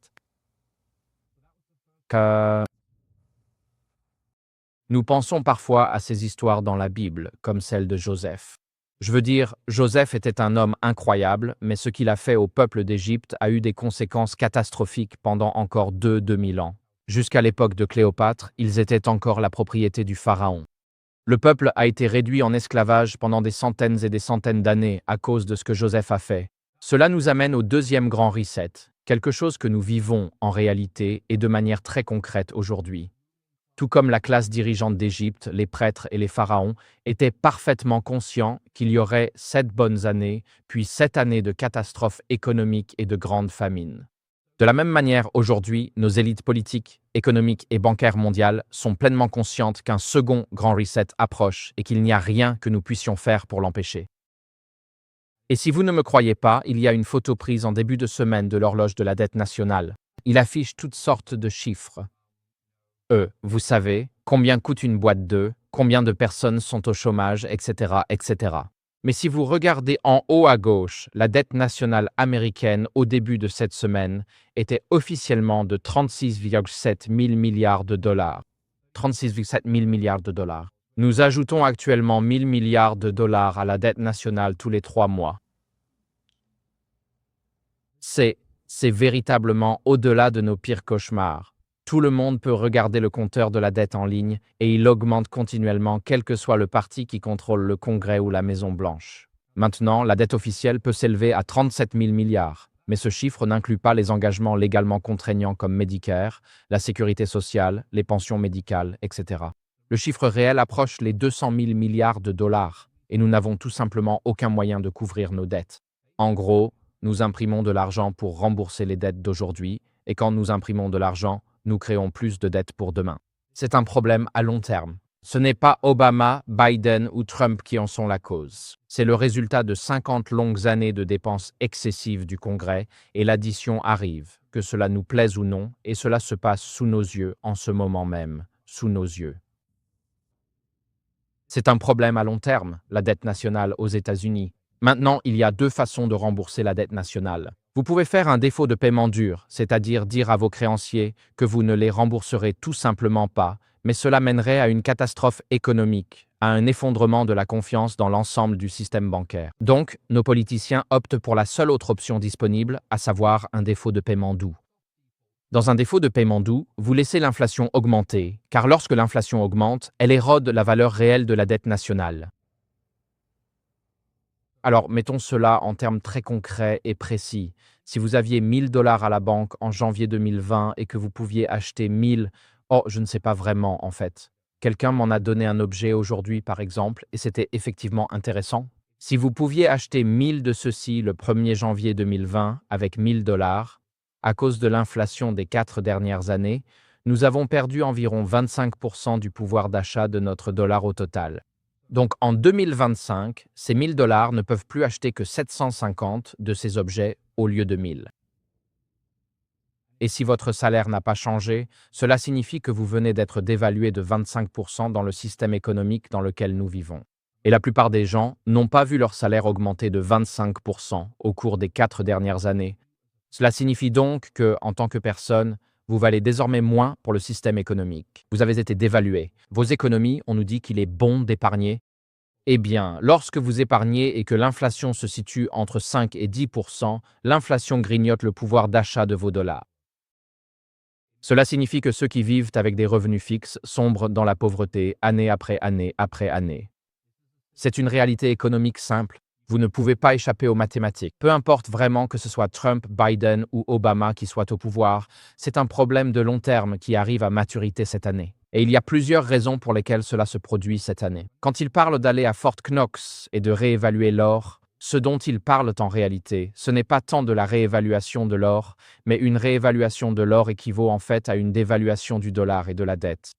Nous pensons parfois à ces histoires dans la Bible, comme celle de Joseph. Je veux dire, Joseph était un homme incroyable, mais ce qu'il a fait au peuple d'Égypte a eu des conséquences catastrophiques pendant encore 2000 ans. Jusqu'à l'époque de Cléopâtre, ils étaient encore la propriété du pharaon. Le peuple a été réduit en esclavage pendant des centaines et des centaines d'années à cause de ce que Joseph a fait. Cela nous amène au deuxième grand reset, quelque chose que nous vivons en réalité et de manière très concrète aujourd'hui. Tout comme la classe dirigeante d'Égypte, les prêtres et les pharaons étaient parfaitement conscients qu'il y aurait 7 bonnes années, puis 7 années de catastrophes économiques et de grandes famines. De la même manière, aujourd'hui, nos élites politiques, économiques et bancaires mondiales sont pleinement conscientes qu'un second grand reset approche et qu'il n'y a rien que nous puissions faire pour l'empêcher. Et si vous ne me croyez pas, il y a une photo prise en début de semaine de l'horloge de la dette nationale. Il affiche toutes sortes de chiffres. Vous savez, combien coûte une boîte d'œufs, combien de personnes sont au chômage, etc., etc. Mais si vous regardez en haut à gauche, la dette nationale américaine au début de cette semaine était officiellement de 36,7 000 milliards de dollars. 36,7 000 milliards de dollars. Nous ajoutons actuellement 1000 milliards de dollars à la dette nationale tous les 3 mois. C'est véritablement au-delà de nos pires cauchemars. Tout le monde peut regarder le compteur de la dette en ligne et il augmente continuellement quel que soit le parti qui contrôle le Congrès ou la Maison-Blanche. Maintenant, la dette officielle peut s'élever à 37 000 milliards, mais ce chiffre n'inclut pas les engagements légalement contraignants comme Medicare, la sécurité sociale, les pensions médicales, etc. Le chiffre réel approche les 200 000 milliards de dollars et nous n'avons tout simplement aucun moyen de couvrir nos dettes. En gros, nous imprimons de l'argent pour rembourser les dettes d'aujourd'hui et quand nous imprimons de l'argent, nous créons plus de dettes pour demain. C'est un problème à long terme. Ce n'est pas Obama, Biden ou Trump qui en sont la cause. C'est le résultat de 50 longues années de dépenses excessives du Congrès et l'addition arrive, que cela nous plaise ou non, et cela se passe sous nos yeux en ce moment même, sous nos yeux. C'est un problème à long terme, la dette nationale aux États-Unis. Maintenant, il y a 2 façons de rembourser la dette nationale. Vous pouvez faire un défaut de paiement dur, c'est-à-dire dire à vos créanciers que vous ne les rembourserez tout simplement pas, mais cela mènerait à une catastrophe économique, à un effondrement de la confiance dans l'ensemble du système bancaire. Donc, nos politiciens optent pour la seule autre option disponible, à savoir un défaut de paiement doux. Dans un défaut de paiement doux, vous laissez l'inflation augmenter, car lorsque l'inflation augmente, elle érode la valeur réelle de la dette nationale. Alors, mettons cela en termes très concrets et précis. Si vous aviez 1000 dollars à la banque en janvier 2020 et que vous pouviez acheter 1000, oh, je ne sais pas vraiment en fait. Quelqu'un m'en a donné un objet aujourd'hui, par exemple, et c'était effectivement intéressant. Si vous pouviez acheter 1000 de ceux-ci le 1er janvier 2020 avec 1000 dollars, à cause de l'inflation des 4 dernières années, nous avons perdu environ 25% du pouvoir d'achat de notre dollar au total. Donc en 2025, ces 1000 dollars ne peuvent plus acheter que 750 de ces objets au lieu de 1000. Et si votre salaire n'a pas changé, cela signifie que vous venez d'être dévalué de 25% dans le système économique dans lequel nous vivons. Et la plupart des gens n'ont pas vu leur salaire augmenter de 25% au cours des 4 dernières années. Cela signifie donc que, en tant que personne, vous valez désormais moins pour le système économique. Vous avez été dévalué. Vos économies, on nous dit qu'il est bon d'épargner. Eh bien, lorsque vous épargnez et que l'inflation se situe entre 5 et 10%, l'inflation grignote le pouvoir d'achat de vos dollars. Cela signifie que ceux qui vivent avec des revenus fixes sombrent dans la pauvreté année après année après année. C'est une réalité économique simple. Vous ne pouvez pas échapper aux mathématiques. Peu importe vraiment que ce soit Trump, Biden ou Obama qui soit au pouvoir, c'est un problème de long terme qui arrive à maturité cette année. Et il y a plusieurs raisons pour lesquelles cela se produit cette année. Quand ils parlent d'aller à Fort Knox et de réévaluer l'or, ce dont ils parlent en réalité, ce n'est pas tant de la réévaluation de l'or, mais une réévaluation de l'or équivaut en fait à une dévaluation du dollar et de la dette.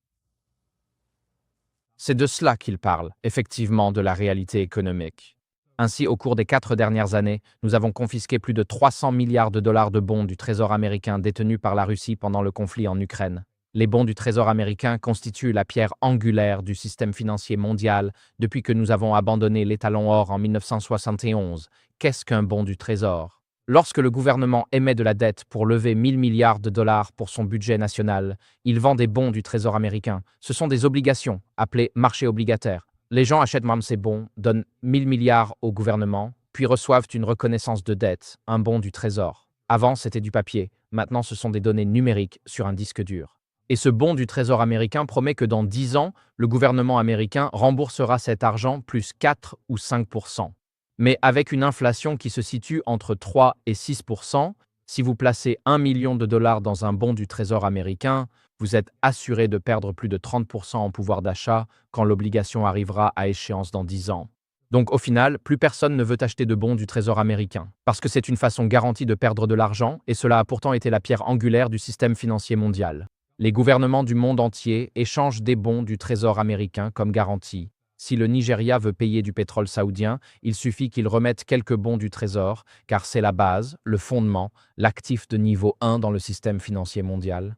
C'est de cela qu'ils parlent, effectivement, de la réalité économique. Ainsi, au cours des 4 dernières années, nous avons confisqué plus de 300 milliards de dollars de bons du Trésor américain détenus par la Russie pendant le conflit en Ukraine. Les bons du Trésor américain constituent la pierre angulaire du système financier mondial depuis que nous avons abandonné l'étalon or en 1971. Qu'est-ce qu'un bon du Trésor? Lorsque le gouvernement émet de la dette pour lever 1000 milliards de dollars pour son budget national, il vend des bons du Trésor américain. Ce sont des obligations, appelées marchés obligataires. Les gens achètent même ces bons, donnent 1000 milliards au gouvernement, puis reçoivent une reconnaissance de dette, un bon du Trésor. Avant, c'était du papier. Maintenant, ce sont des données numériques sur un disque dur. Et ce bon du Trésor américain promet que dans 10 ans, le gouvernement américain remboursera cet argent plus 4 ou 5%. Mais avec une inflation qui se situe entre 3 et 6%, Si vous placez 1 million de dollars dans un bon du Trésor américain, vous êtes assuré de perdre plus de 30% en pouvoir d'achat quand l'obligation arrivera à échéance dans 10 ans. Donc au final, plus personne ne veut acheter de bons du Trésor américain, parce que c'est une façon garantie de perdre de l'argent, et cela a pourtant été la pierre angulaire du système financier mondial. Les gouvernements du monde entier échangent des bons du Trésor américain comme garantie. Si le Nigeria veut payer du pétrole saoudien, il suffit qu'il remette quelques bons du Trésor, car c'est la base, le fondement, l'actif de niveau 1 dans le système financier mondial.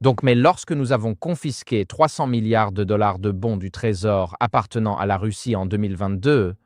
Donc, mais lorsque nous avons confisqué 300 milliards de dollars de bons du Trésor appartenant à la Russie en 2022,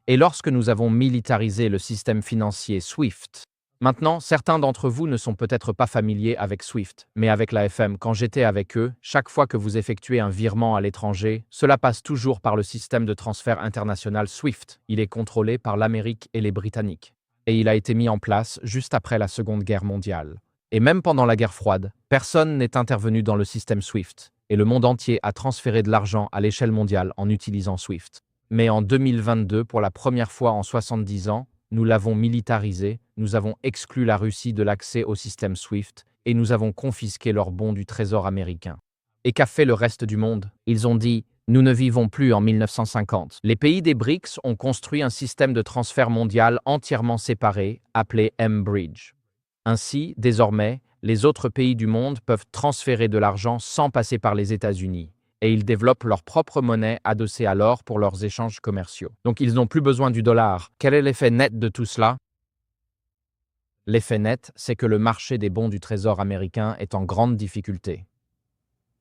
et lorsque nous avons militarisé le système financier SWIFT. Maintenant, certains d'entre vous ne sont peut-être pas familiers avec SWIFT, mais avec l'AFM, quand j'étais avec eux, chaque fois que vous effectuez un virement à l'étranger, cela passe toujours par le système de transfert international SWIFT. Il est contrôlé par l'Amérique et les Britanniques. Et il a été mis en place juste après la Seconde Guerre mondiale. Et même pendant la guerre froide, personne n'est intervenu dans le système SWIFT, et le monde entier a transféré de l'argent à l'échelle mondiale en utilisant SWIFT. Mais en 2022, pour la première fois en 70 ans, nous l'avons militarisé, nous avons exclu la Russie de l'accès au système SWIFT, et nous avons confisqué leurs bons du Trésor américain. Et qu'a fait le reste du monde? Ils ont dit « Nous ne vivons plus en 1950 ». Les pays des BRICS ont construit un système de transfert mondial entièrement séparé, appelé M-Bridge. Ainsi, désormais, les autres pays du monde peuvent transférer de l'argent sans passer par les États-Unis. Et ils développent leur propre monnaie adossée à l'or pour leurs échanges commerciaux. Donc ils n'ont plus besoin du dollar. Quel est l'effet net de tout cela? L'effet net, c'est que le marché des bons du Trésor américain est en grande difficulté.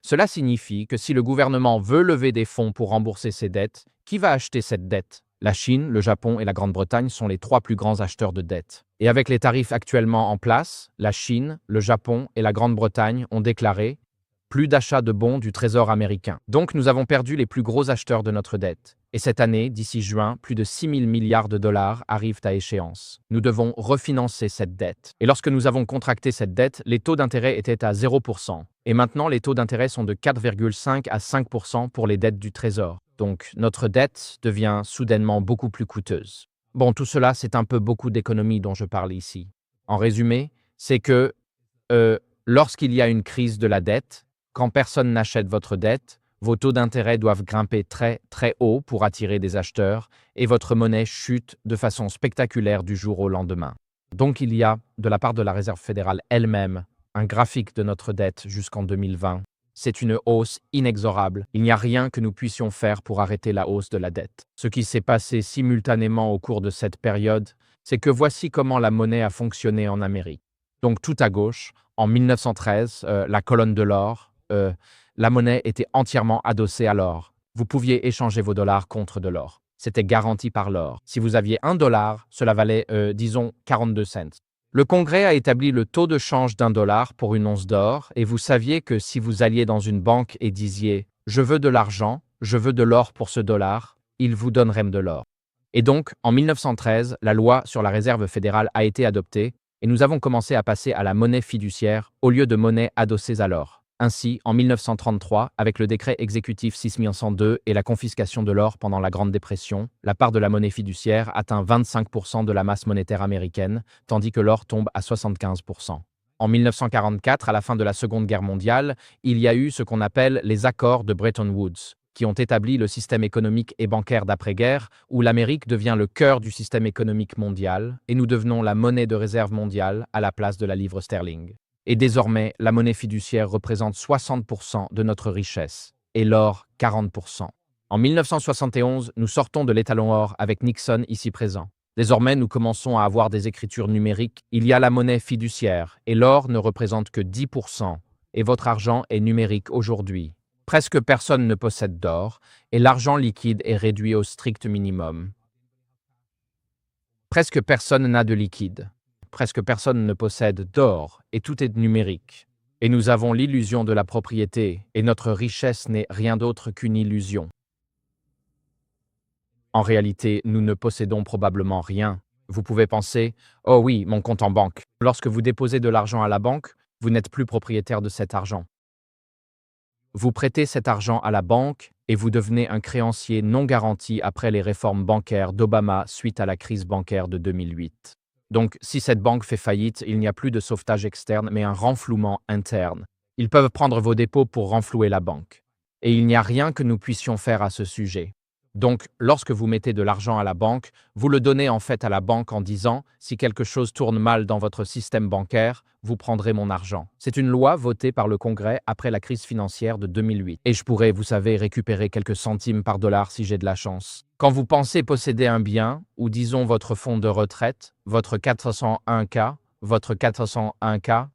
Cela signifie que si le gouvernement veut lever des fonds pour rembourser ses dettes, qui va acheter cette dette? La Chine, le Japon et la Grande-Bretagne sont les 3 plus grands acheteurs de dettes. Et avec les tarifs actuellement en place, la Chine, le Japon et la Grande-Bretagne ont déclaré plus d'achat de bons du Trésor américain. Donc nous avons perdu les plus gros acheteurs de notre dette. Et cette année, d'ici juin, plus de 6 000 milliards de dollars arrivent à échéance. Nous devons refinancer cette dette. Et lorsque nous avons contracté cette dette, les taux d'intérêt étaient à 0%. Et maintenant, les taux d'intérêt sont de 4,5 à 5% pour les dettes du Trésor. Donc notre dette devient soudainement beaucoup plus coûteuse. Bon, tout cela, c'est un peu beaucoup d'économies dont je parle ici. En résumé, c'est que lorsqu'il y a une crise de la dette, quand personne n'achète votre dette, vos taux d'intérêt doivent grimper très, très haut pour attirer des acheteurs et votre monnaie chute de façon spectaculaire du jour au lendemain. Donc il y a, de la part de la Réserve fédérale elle-même, un graphique de notre dette jusqu'en 2020. C'est une hausse inexorable. Il n'y a rien que nous puissions faire pour arrêter la hausse de la dette. Ce qui s'est passé simultanément au cours de cette période, c'est que voici comment la monnaie a fonctionné en Amérique. Donc tout à gauche, en 1913, la colonne de l'or, la monnaie était entièrement adossée à l'or. Vous pouviez échanger vos dollars contre de l'or. C'était garanti par l'or. Si vous aviez $1, cela valait, disons, 42 cents. Le Congrès a établi le taux de change d'1 $ pour une once d'or, et vous saviez que si vous alliez dans une banque et disiez « Je veux de l'argent, je veux de l'or pour ce dollar », ils vous donneraient de l'or. Et donc, en 1913, la loi sur la Réserve fédérale a été adoptée, et nous avons commencé à passer à la monnaie fiduciaire au lieu de monnaie adossée à l'or. Ainsi, en 1933, avec le décret exécutif 6102 et la confiscation de l'or pendant la Grande Dépression, la part de la monnaie fiduciaire atteint 25% de la masse monétaire américaine, tandis que l'or tombe à 75%. En 1944, à la fin de la Seconde Guerre mondiale, il y a eu ce qu'on appelle les accords de Bretton Woods, qui ont établi le système économique et bancaire d'après-guerre, où l'Amérique devient le cœur du système économique mondial, et nous devenons la monnaie de réserve mondiale à la place de la livre sterling. Et désormais, la monnaie fiduciaire représente 60% de notre richesse, et l'or 40%. En 1971, nous sortons de l'étalon or avec Nixon ici présent. Désormais, nous commençons à avoir des écritures numériques. Il y a la monnaie fiduciaire, et l'or ne représente que 10%, et votre argent est numérique aujourd'hui. Presque personne ne possède d'or, et l'argent liquide est réduit au strict minimum. Presque personne n'a de liquide. Presque personne ne possède d'or, et tout est numérique. Et nous avons l'illusion de la propriété, et notre richesse n'est rien d'autre qu'une illusion. En réalité, nous ne possédons probablement rien. Vous pouvez penser « Oh oui, mon compte en banque ». Lorsque vous déposez de l'argent à la banque, vous n'êtes plus propriétaire de cet argent. Vous prêtez cet argent à la banque et vous devenez un créancier non garanti après les réformes bancaires d'Obama suite à la crise bancaire de 2008. Donc, si cette banque fait faillite, il n'y a plus de sauvetage externe, mais un renflouement interne. Ils peuvent prendre vos dépôts pour renflouer la banque. Et il n'y a rien que nous puissions faire à ce sujet. Donc, lorsque vous mettez de l'argent à la banque, vous le donnez en fait à la banque en disant « Si quelque chose tourne mal dans votre système bancaire, vous prendrez mon argent ». C'est une loi votée par le Congrès après la crise financière de 2008. Et je pourrais, vous savez, récupérer quelques centimes par dollar si j'ai de la chance. Quand vous pensez posséder un bien, ou disons votre fonds de retraite, votre 401k, votre 401k,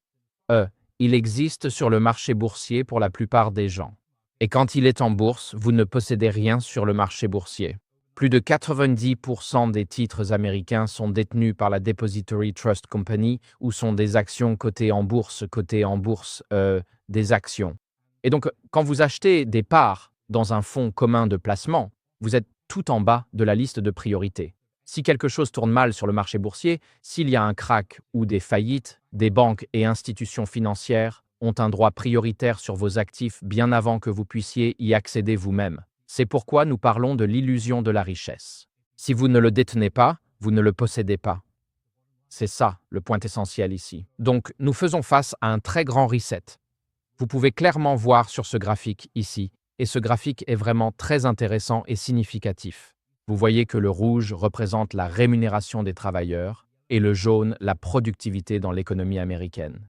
il existe sur le marché boursier pour la plupart des gens. Et quand il est en bourse, vous ne possédez rien sur le marché boursier. Plus de 90% des titres américains sont détenus par la Depository Trust Company ou sont des actions cotées en bourse, des actions. Et donc, quand vous achetez des parts dans un fonds commun de placement, vous êtes tout en bas de la liste de priorités. Si quelque chose tourne mal sur le marché boursier, s'il y a un krach ou des faillites, des banques et institutions financières ont un droit prioritaire sur vos actifs bien avant que vous puissiez y accéder vous-même. C'est pourquoi nous parlons de l'illusion de la richesse. Si vous ne le détenez pas, vous ne le possédez pas. C'est ça le point essentiel ici. Donc, nous faisons face à un très grand reset. Vous pouvez clairement voir sur ce graphique ici, et ce graphique est vraiment très intéressant et significatif. Vous voyez que le rouge représente la rémunération des travailleurs et le jaune la productivité dans l'économie américaine.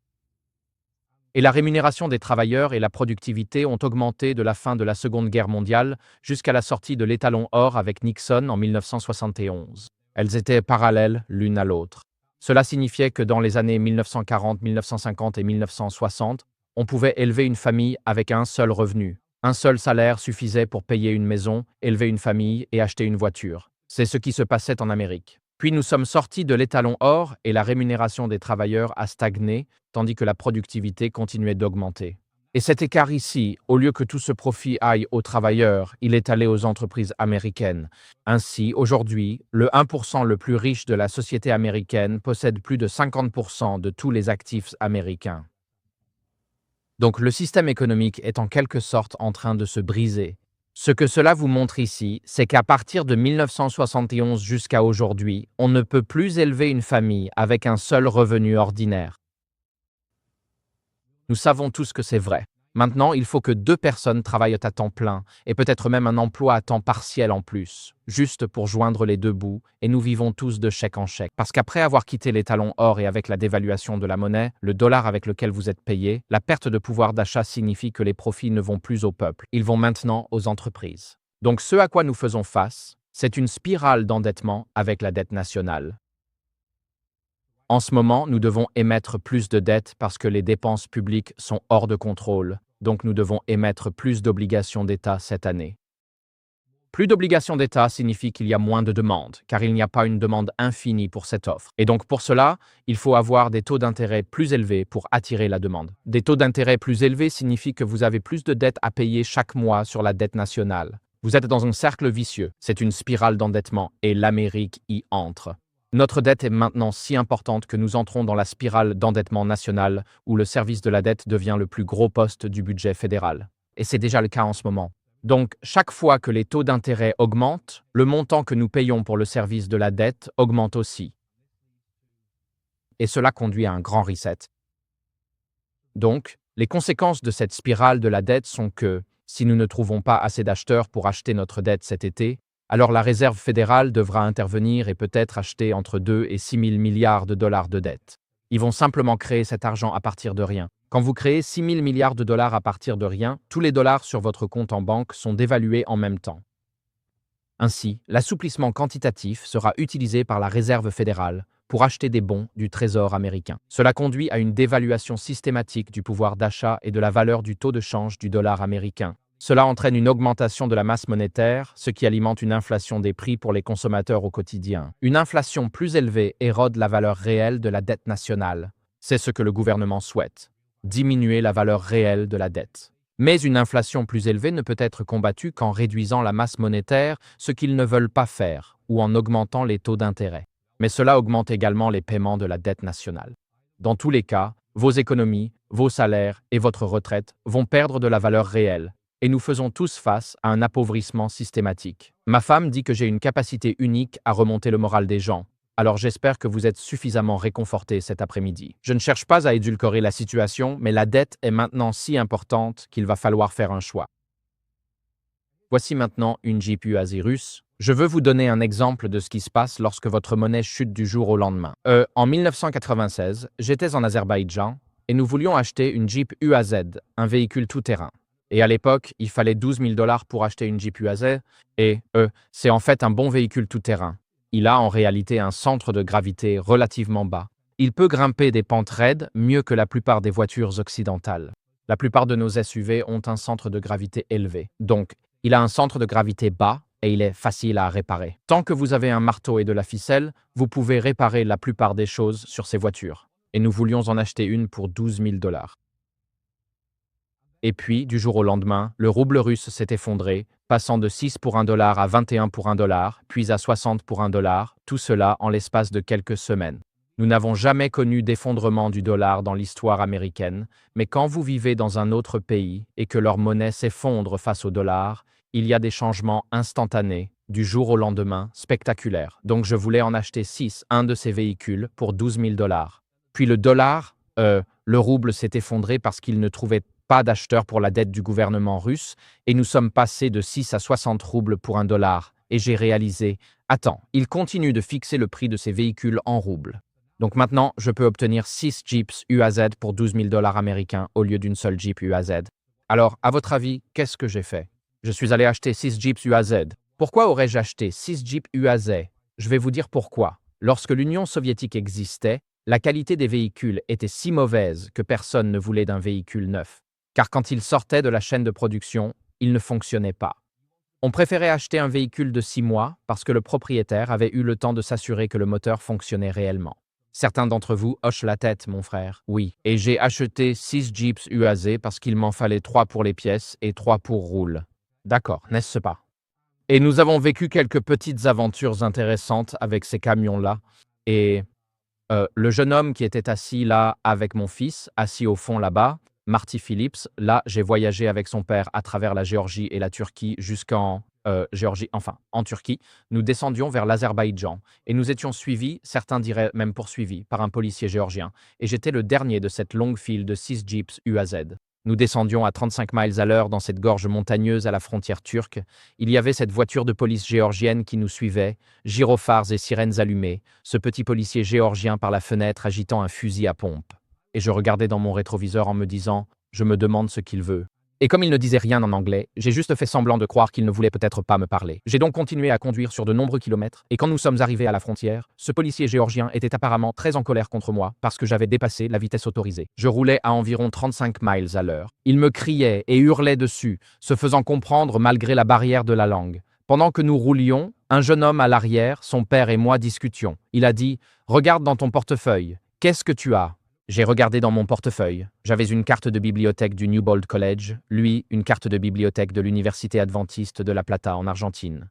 Et la rémunération des travailleurs et la productivité ont augmenté de la fin de la Seconde Guerre mondiale jusqu'à la sortie de l'étalon or avec Nixon en 1971. Elles étaient parallèles l'une à l'autre. Cela signifiait que dans les années 1940, 1950 et 1960, on pouvait élever une famille avec un seul revenu. Un seul salaire suffisait pour payer une maison, élever une famille et acheter une voiture. C'est ce qui se passait en Amérique. Puis nous sommes sortis de l'étalon or et la rémunération des travailleurs a stagné, tandis que la productivité continuait d'augmenter. Et cet écart ici, au lieu que tout ce profit aille aux travailleurs, il est allé aux entreprises américaines. Ainsi, aujourd'hui, le 1% le plus riche de la société américaine possède plus de 50% de tous les actifs américains. Donc le système économique est en quelque sorte en train de se briser. Ce que cela vous montre ici, c'est qu'à partir de 1971 jusqu'à aujourd'hui, on ne peut plus élever une famille avec un seul revenu ordinaire. Nous savons tous que c'est vrai. Maintenant, il faut que 2 personnes travaillent à temps plein, et peut-être même un emploi à temps partiel en plus, juste pour joindre les deux bouts, et nous vivons tous de chèque en chèque. Parce qu'après avoir quitté l'étalon or et avec la dévaluation de la monnaie, le dollar avec lequel vous êtes payé, la perte de pouvoir d'achat signifie que les profits ne vont plus au peuple, ils vont maintenant aux entreprises. Donc ce à quoi nous faisons face, c'est une spirale d'endettement avec la dette nationale. En ce moment, nous devons émettre plus de dettes parce que les dépenses publiques sont hors de contrôle, donc nous devons émettre plus d'obligations d'État cette année. Plus d'obligations d'État signifie qu'il y a moins de demandes, car il n'y a pas une demande infinie pour cette offre. Et donc pour cela, il faut avoir des taux d'intérêt plus élevés pour attirer la demande. Des taux d'intérêt plus élevés signifie que vous avez plus de dettes à payer chaque mois sur la dette nationale. Vous êtes dans un cercle vicieux, c'est une spirale d'endettement, et l'Amérique y entre. Notre dette est maintenant si importante que nous entrons dans la spirale d'endettement national où le service de la dette devient le plus gros poste du budget fédéral. Et c'est déjà le cas en ce moment. Donc, chaque fois que les taux d'intérêt augmentent, le montant que nous payons pour le service de la dette augmente aussi. Et cela conduit à un grand reset. Donc, les conséquences de cette spirale de la dette sont que, si nous ne trouvons pas assez d'acheteurs pour acheter notre dette cet été, alors la Réserve fédérale devra intervenir et peut-être acheter entre 2 et 6 000 milliards de dollars de dettes. Ils vont simplement créer cet argent à partir de rien. Quand vous créez 6 000 milliards de dollars à partir de rien, tous les dollars sur votre compte en banque sont dévalués en même temps. Ainsi, l'assouplissement quantitatif sera utilisé par la Réserve fédérale pour acheter des bons du Trésor américain. Cela conduit à une dévaluation systématique du pouvoir d'achat et de la valeur du taux de change du dollar américain. Cela entraîne une augmentation de la masse monétaire, ce qui alimente une inflation des prix pour les consommateurs au quotidien. Une inflation plus élevée érode la valeur réelle de la dette nationale. C'est ce que le gouvernement souhaite, diminuer la valeur réelle de la dette. Mais une inflation plus élevée ne peut être combattue qu'en réduisant la masse monétaire, ce qu'ils ne veulent pas faire, ou en augmentant les taux d'intérêt. Mais cela augmente également les paiements de la dette nationale. Dans tous les cas, vos économies, vos salaires et votre retraite vont perdre de la valeur réelle. Et nous faisons tous face à un appauvrissement systématique. Ma femme dit que j'ai une capacité unique à remonter le moral des gens. Alors j'espère que vous êtes suffisamment réconfortés cet après-midi. Je ne cherche pas à édulcorer la situation, mais la dette est maintenant si importante qu'il va falloir faire un choix. Voici maintenant une GPU russe. Je veux vous donner un exemple de ce qui se passe lorsque votre monnaie chute du jour au lendemain. En 1996, j'étais en Azerbaïdjan et nous voulions acheter une Jeep UAZ, un véhicule tout-terrain. Et à l'époque, il fallait 12 000 $ pour acheter une Jeep UAZ et c'est en fait un bon véhicule tout-terrain. Il a en réalité un centre de gravité relativement bas. Il peut grimper des pentes raides mieux que la plupart des voitures occidentales. La plupart de nos SUV ont un centre de gravité élevé. Donc, il a un centre de gravité bas et il est facile à réparer. Tant que vous avez un marteau et de la ficelle, vous pouvez réparer la plupart des choses sur ces voitures. Et nous voulions en acheter une pour 12 000 $. Et puis, du jour au lendemain, le rouble russe s'est effondré, passant de 6 pour $1 à 21 pour $1, puis à 60 pour $1, tout cela en l'espace de quelques semaines. Nous n'avons jamais connu d'effondrement du dollar dans l'histoire américaine, mais quand vous vivez dans un autre pays et que leur monnaie s'effondre face au dollar, il y a des changements instantanés, du jour au lendemain, spectaculaires. Donc je voulais en acheter 6, un de ces véhicules, pour 12 000 $. Puis le rouble s'est effondré parce qu'il ne trouvait pas d'acheteurs pour la dette du gouvernement russe, et nous sommes passés de 6 à 60 roubles pour $1, et j'ai réalisé, attends, il continue de fixer le prix de ces véhicules en roubles. Donc maintenant, je peux obtenir 6 Jeeps UAZ pour 12 000 $ américains au lieu d'une seule Jeep UAZ. Alors, à votre avis, qu'est-ce que j'ai fait? Je suis allé acheter 6 Jeeps UAZ. Pourquoi aurais-je acheté 6 Jeeps UAZ? Je vais vous dire pourquoi. Lorsque l'Union soviétique existait, la qualité des véhicules était si mauvaise que personne ne voulait d'un véhicule neuf. Car quand il sortait de la chaîne de production, il ne fonctionnait pas. On préférait acheter un véhicule de 6 mois parce que le propriétaire avait eu le temps de s'assurer que le moteur fonctionnait réellement. Certains d'entre vous hochent la tête, mon frère. Oui, et j'ai acheté 6 Jeeps UAZ parce qu'il m'en fallait 3 pour les pièces et 3 pour roule. D'accord, n'est-ce pas? Et nous avons vécu quelques petites aventures intéressantes avec ces camions-là. Et le jeune homme qui était assis là avec mon fils, assis au fond là-bas, Marty Phillips, là, j'ai voyagé avec son père à travers la Géorgie et la Turquie jusqu'en en Turquie. Nous descendions vers l'Azerbaïdjan et nous étions suivis, certains diraient même poursuivis, par un policier géorgien. Et j'étais le dernier de cette longue file de 6 Jeeps UAZ. Nous descendions à 35 miles à l'heure dans cette gorge montagneuse à la frontière turque. Il y avait cette voiture de police géorgienne qui nous suivait, gyrophares et sirènes allumées, ce petit policier géorgien par la fenêtre agitant un fusil à pompe. Et je regardais dans mon rétroviseur en me disant « Je me demande ce qu'il veut ». Et comme il ne disait rien en anglais, j'ai juste fait semblant de croire qu'il ne voulait peut-être pas me parler. J'ai donc continué à conduire sur de nombreux kilomètres, et quand nous sommes arrivés à la frontière, ce policier géorgien était apparemment très en colère contre moi parce que j'avais dépassé la vitesse autorisée. Je roulais à environ 35 miles à l'heure. Il me criait et hurlait dessus, se faisant comprendre malgré la barrière de la langue. Pendant que nous roulions, un jeune homme à l'arrière, son père et moi discutions. Il a dit « Regarde dans ton portefeuille. Qu'est-ce que tu as ?» J'ai regardé dans mon portefeuille. J'avais une carte de bibliothèque du Newbold College, lui, une carte de bibliothèque de l'Université adventiste de La Plata en Argentine.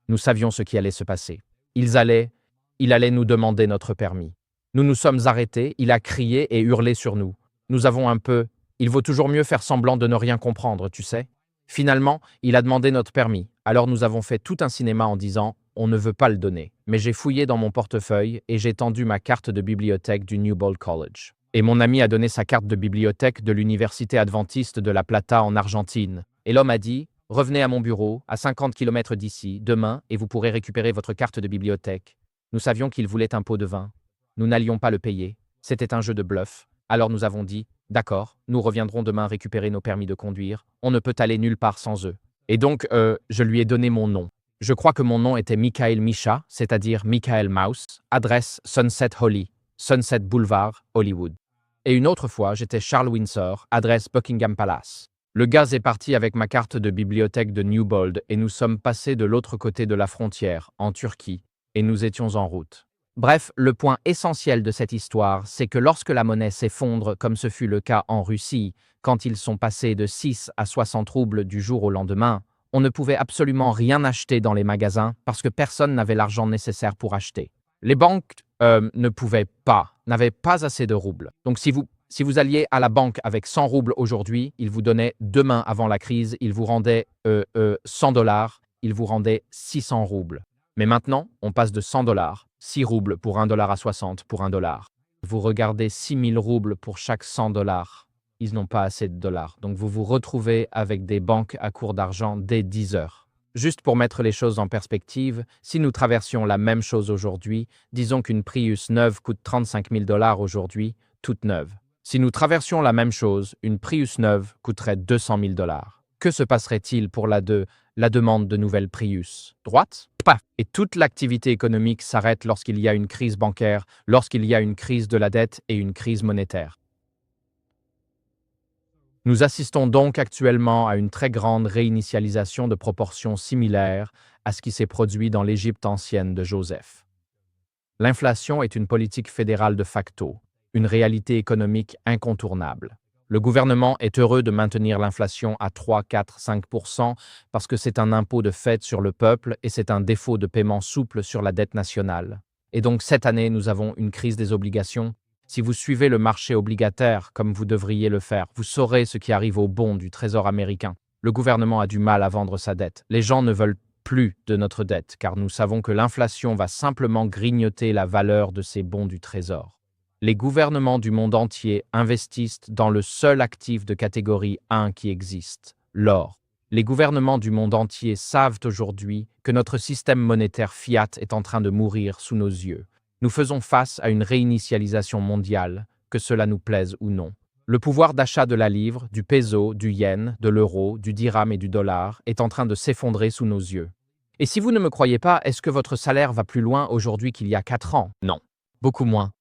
Nous savions ce qui allait se passer. Il allait nous demander notre permis. Nous nous sommes arrêtés, il a crié et hurlé sur nous. Nous avons il vaut toujours mieux faire semblant de ne rien comprendre, tu sais. Finalement, il a demandé notre permis. Alors nous avons fait tout un cinéma en disant « on ne veut pas le donner ». Mais j'ai fouillé dans mon portefeuille et j'ai tendu ma carte de bibliothèque du Newbold College. Et mon ami a donné sa carte de bibliothèque de l'Université adventiste de La Plata en Argentine. Et l'homme a dit « Revenez à mon bureau, à 50 km d'ici, demain, et vous pourrez récupérer votre carte de bibliothèque. » Nous savions qu'il voulait un pot de vin. Nous n'allions pas le payer. C'était un jeu de bluff. Alors nous avons dit « D'accord, nous reviendrons demain récupérer nos permis de conduire. On ne peut aller nulle part sans eux. » Et donc, je lui ai donné mon nom. Je crois que mon nom était Michael Misha, c'est-à-dire Michael Mouse, adresse Sunset Holly, Sunset Boulevard, Hollywood. Et une autre fois, j'étais Charles Windsor, adresse Buckingham Palace. Le gaz est parti avec ma carte de bibliothèque de Newbold et nous sommes passés de l'autre côté de la frontière, en Turquie, et nous étions en route. Bref, le point essentiel de cette histoire, c'est que lorsque la monnaie s'effondre, comme ce fut le cas en Russie, quand ils sont passés de 6 à 60 roubles du jour au lendemain, on ne pouvait absolument rien acheter dans les magasins parce que personne n'avait l'argent nécessaire pour acheter. Les banques n'avaient pas assez de roubles. Donc si vous alliez à la banque avec 100 roubles aujourd'hui, ils vous donnaient demain avant la crise, ils vous rendaient 100 $, ils vous rendaient 600 roubles. Mais maintenant, on passe de 100 $, 6 roubles pour 1 dollar à 60 pour 1 dollar. Vous regardez 6000 roubles pour chaque 100 dollars. Ils n'ont pas assez de dollars. Donc vous vous retrouvez avec des banques à court d'argent dès 10 heures. Juste pour mettre les choses en perspective, si nous traversions la même chose aujourd'hui, disons qu'une Prius neuve coûte 35 000 dollars aujourd'hui, toute neuve. Si nous traversions la même chose, une Prius neuve coûterait 200 000 dollars. Que se passerait-il pour la demande de nouvelles Prius? Droite? Paf! Et toute l'activité économique s'arrête lorsqu'il y a une crise bancaire, lorsqu'il y a une crise de la dette et une crise monétaire. Nous assistons donc actuellement à une très grande réinitialisation de proportions similaires à ce qui s'est produit dans l'Égypte ancienne de Joseph. L'inflation est une politique fédérale de facto, une réalité économique incontournable. Le gouvernement est heureux de maintenir l'inflation à 3, 4, 5% parce que c'est un impôt de fait sur le peuple et c'est un défaut de paiement souple sur la dette nationale. Et donc cette année, nous avons une crise des obligations. Si vous suivez le marché obligataire comme vous devriez le faire, vous saurez ce qui arrive aux bons du Trésor américain. Le gouvernement a du mal à vendre sa dette. Les gens ne veulent plus de notre dette car nous savons que l'inflation va simplement grignoter la valeur de ces bons du Trésor. Les gouvernements du monde entier investissent dans le seul actif de catégorie 1 qui existe, l'or. Les gouvernements du monde entier savent aujourd'hui que notre système monétaire fiat est en train de mourir sous nos yeux. Nous faisons face à une réinitialisation mondiale, que cela nous plaise ou non. Le pouvoir d'achat de la livre, du peso, du yen, de l'euro, du dirham et du dollar est en train de s'effondrer sous nos yeux. Et si vous ne me croyez pas, est-ce que votre salaire va plus loin aujourd'hui qu'il y a 4 ans? Non, beaucoup moins.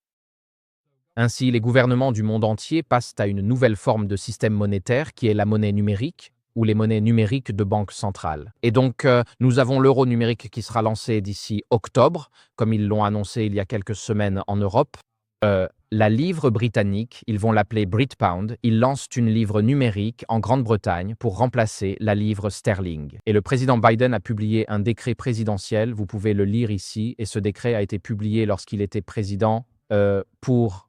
Ainsi, les gouvernements du monde entier passent à une nouvelle forme de système monétaire qui est la monnaie numérique ou les monnaies numériques de banque centrale. Et donc, nous avons l'euro numérique qui sera lancé d'ici octobre, comme ils l'ont annoncé il y a quelques semaines en Europe. La livre britannique, ils vont l'appeler Britpound, ils lancent une livre numérique en Grande-Bretagne pour remplacer la livre sterling. Et le président Biden a publié un décret présidentiel, vous pouvez le lire ici, et ce décret a été publié lorsqu'il était président pour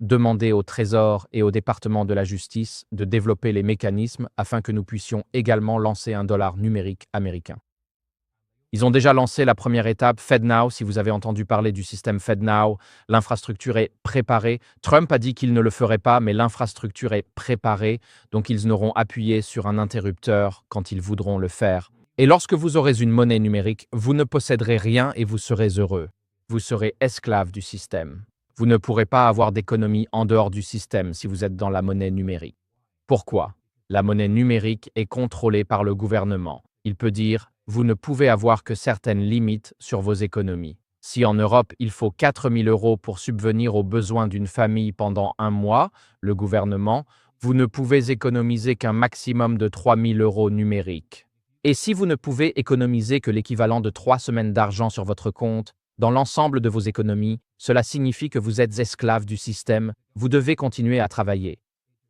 demander au Trésor et au département de la justice de développer les mécanismes afin que nous puissions également lancer un dollar numérique américain. Ils ont déjà lancé la première étape, FedNow, si vous avez entendu parler du système FedNow, l'infrastructure est préparée. Trump a dit qu'il ne le ferait pas, mais l'infrastructure est préparée, donc ils n'auront appuyé sur un interrupteur quand ils voudront le faire. Et lorsque vous aurez une monnaie numérique, vous ne posséderez rien et vous serez heureux. Vous serez esclave du système. Vous ne pourrez pas avoir d'économie en dehors du système si vous êtes dans la monnaie numérique. Pourquoi? La monnaie numérique est contrôlée par le gouvernement. Il peut dire « vous ne pouvez avoir que certaines limites sur vos économies ». Si en Europe, il faut 4 000 € pour subvenir aux besoins d'une famille pendant un mois, le gouvernement, vous ne pouvez économiser qu'un maximum de 3 000 € numériques. Et si vous ne pouvez économiser que l'équivalent de 3 semaines d'argent sur votre compte, dans l'ensemble de vos économies, cela signifie que vous êtes esclave du système, vous devez continuer à travailler.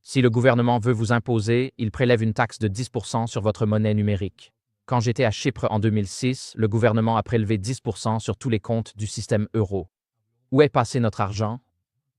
Si le gouvernement veut vous imposer, il prélève une taxe de 10% sur votre monnaie numérique. Quand j'étais à Chypre en 2006, le gouvernement a prélevé 10% sur tous les comptes du système euro. Où est passé notre argent?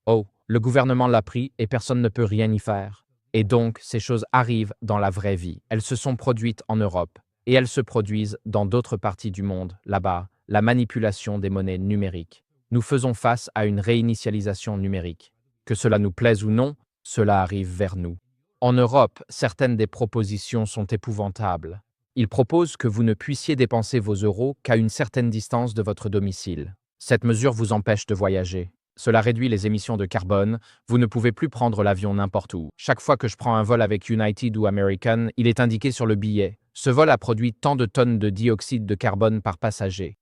Oh, le gouvernement l'a pris et personne ne peut rien y faire. Et donc, ces choses arrivent dans la vraie vie. Elles se sont produites en Europe et elles se produisent dans d'autres parties du monde, là-bas, la manipulation des monnaies numériques. Nous faisons face à une réinitialisation numérique. Que cela nous plaise ou non, cela arrive vers nous. En Europe, certaines des propositions sont épouvantables. Ils proposent que vous ne puissiez dépenser vos euros qu'à une certaine distance de votre domicile. Cette mesure vous empêche de voyager. Cela réduit les émissions de carbone. Vous ne pouvez plus prendre l'avion n'importe où. Chaque fois que je prends un vol avec United ou American, il est indiqué sur le billet. Ce vol a produit tant de tonnes de dioxyde de carbone par passager.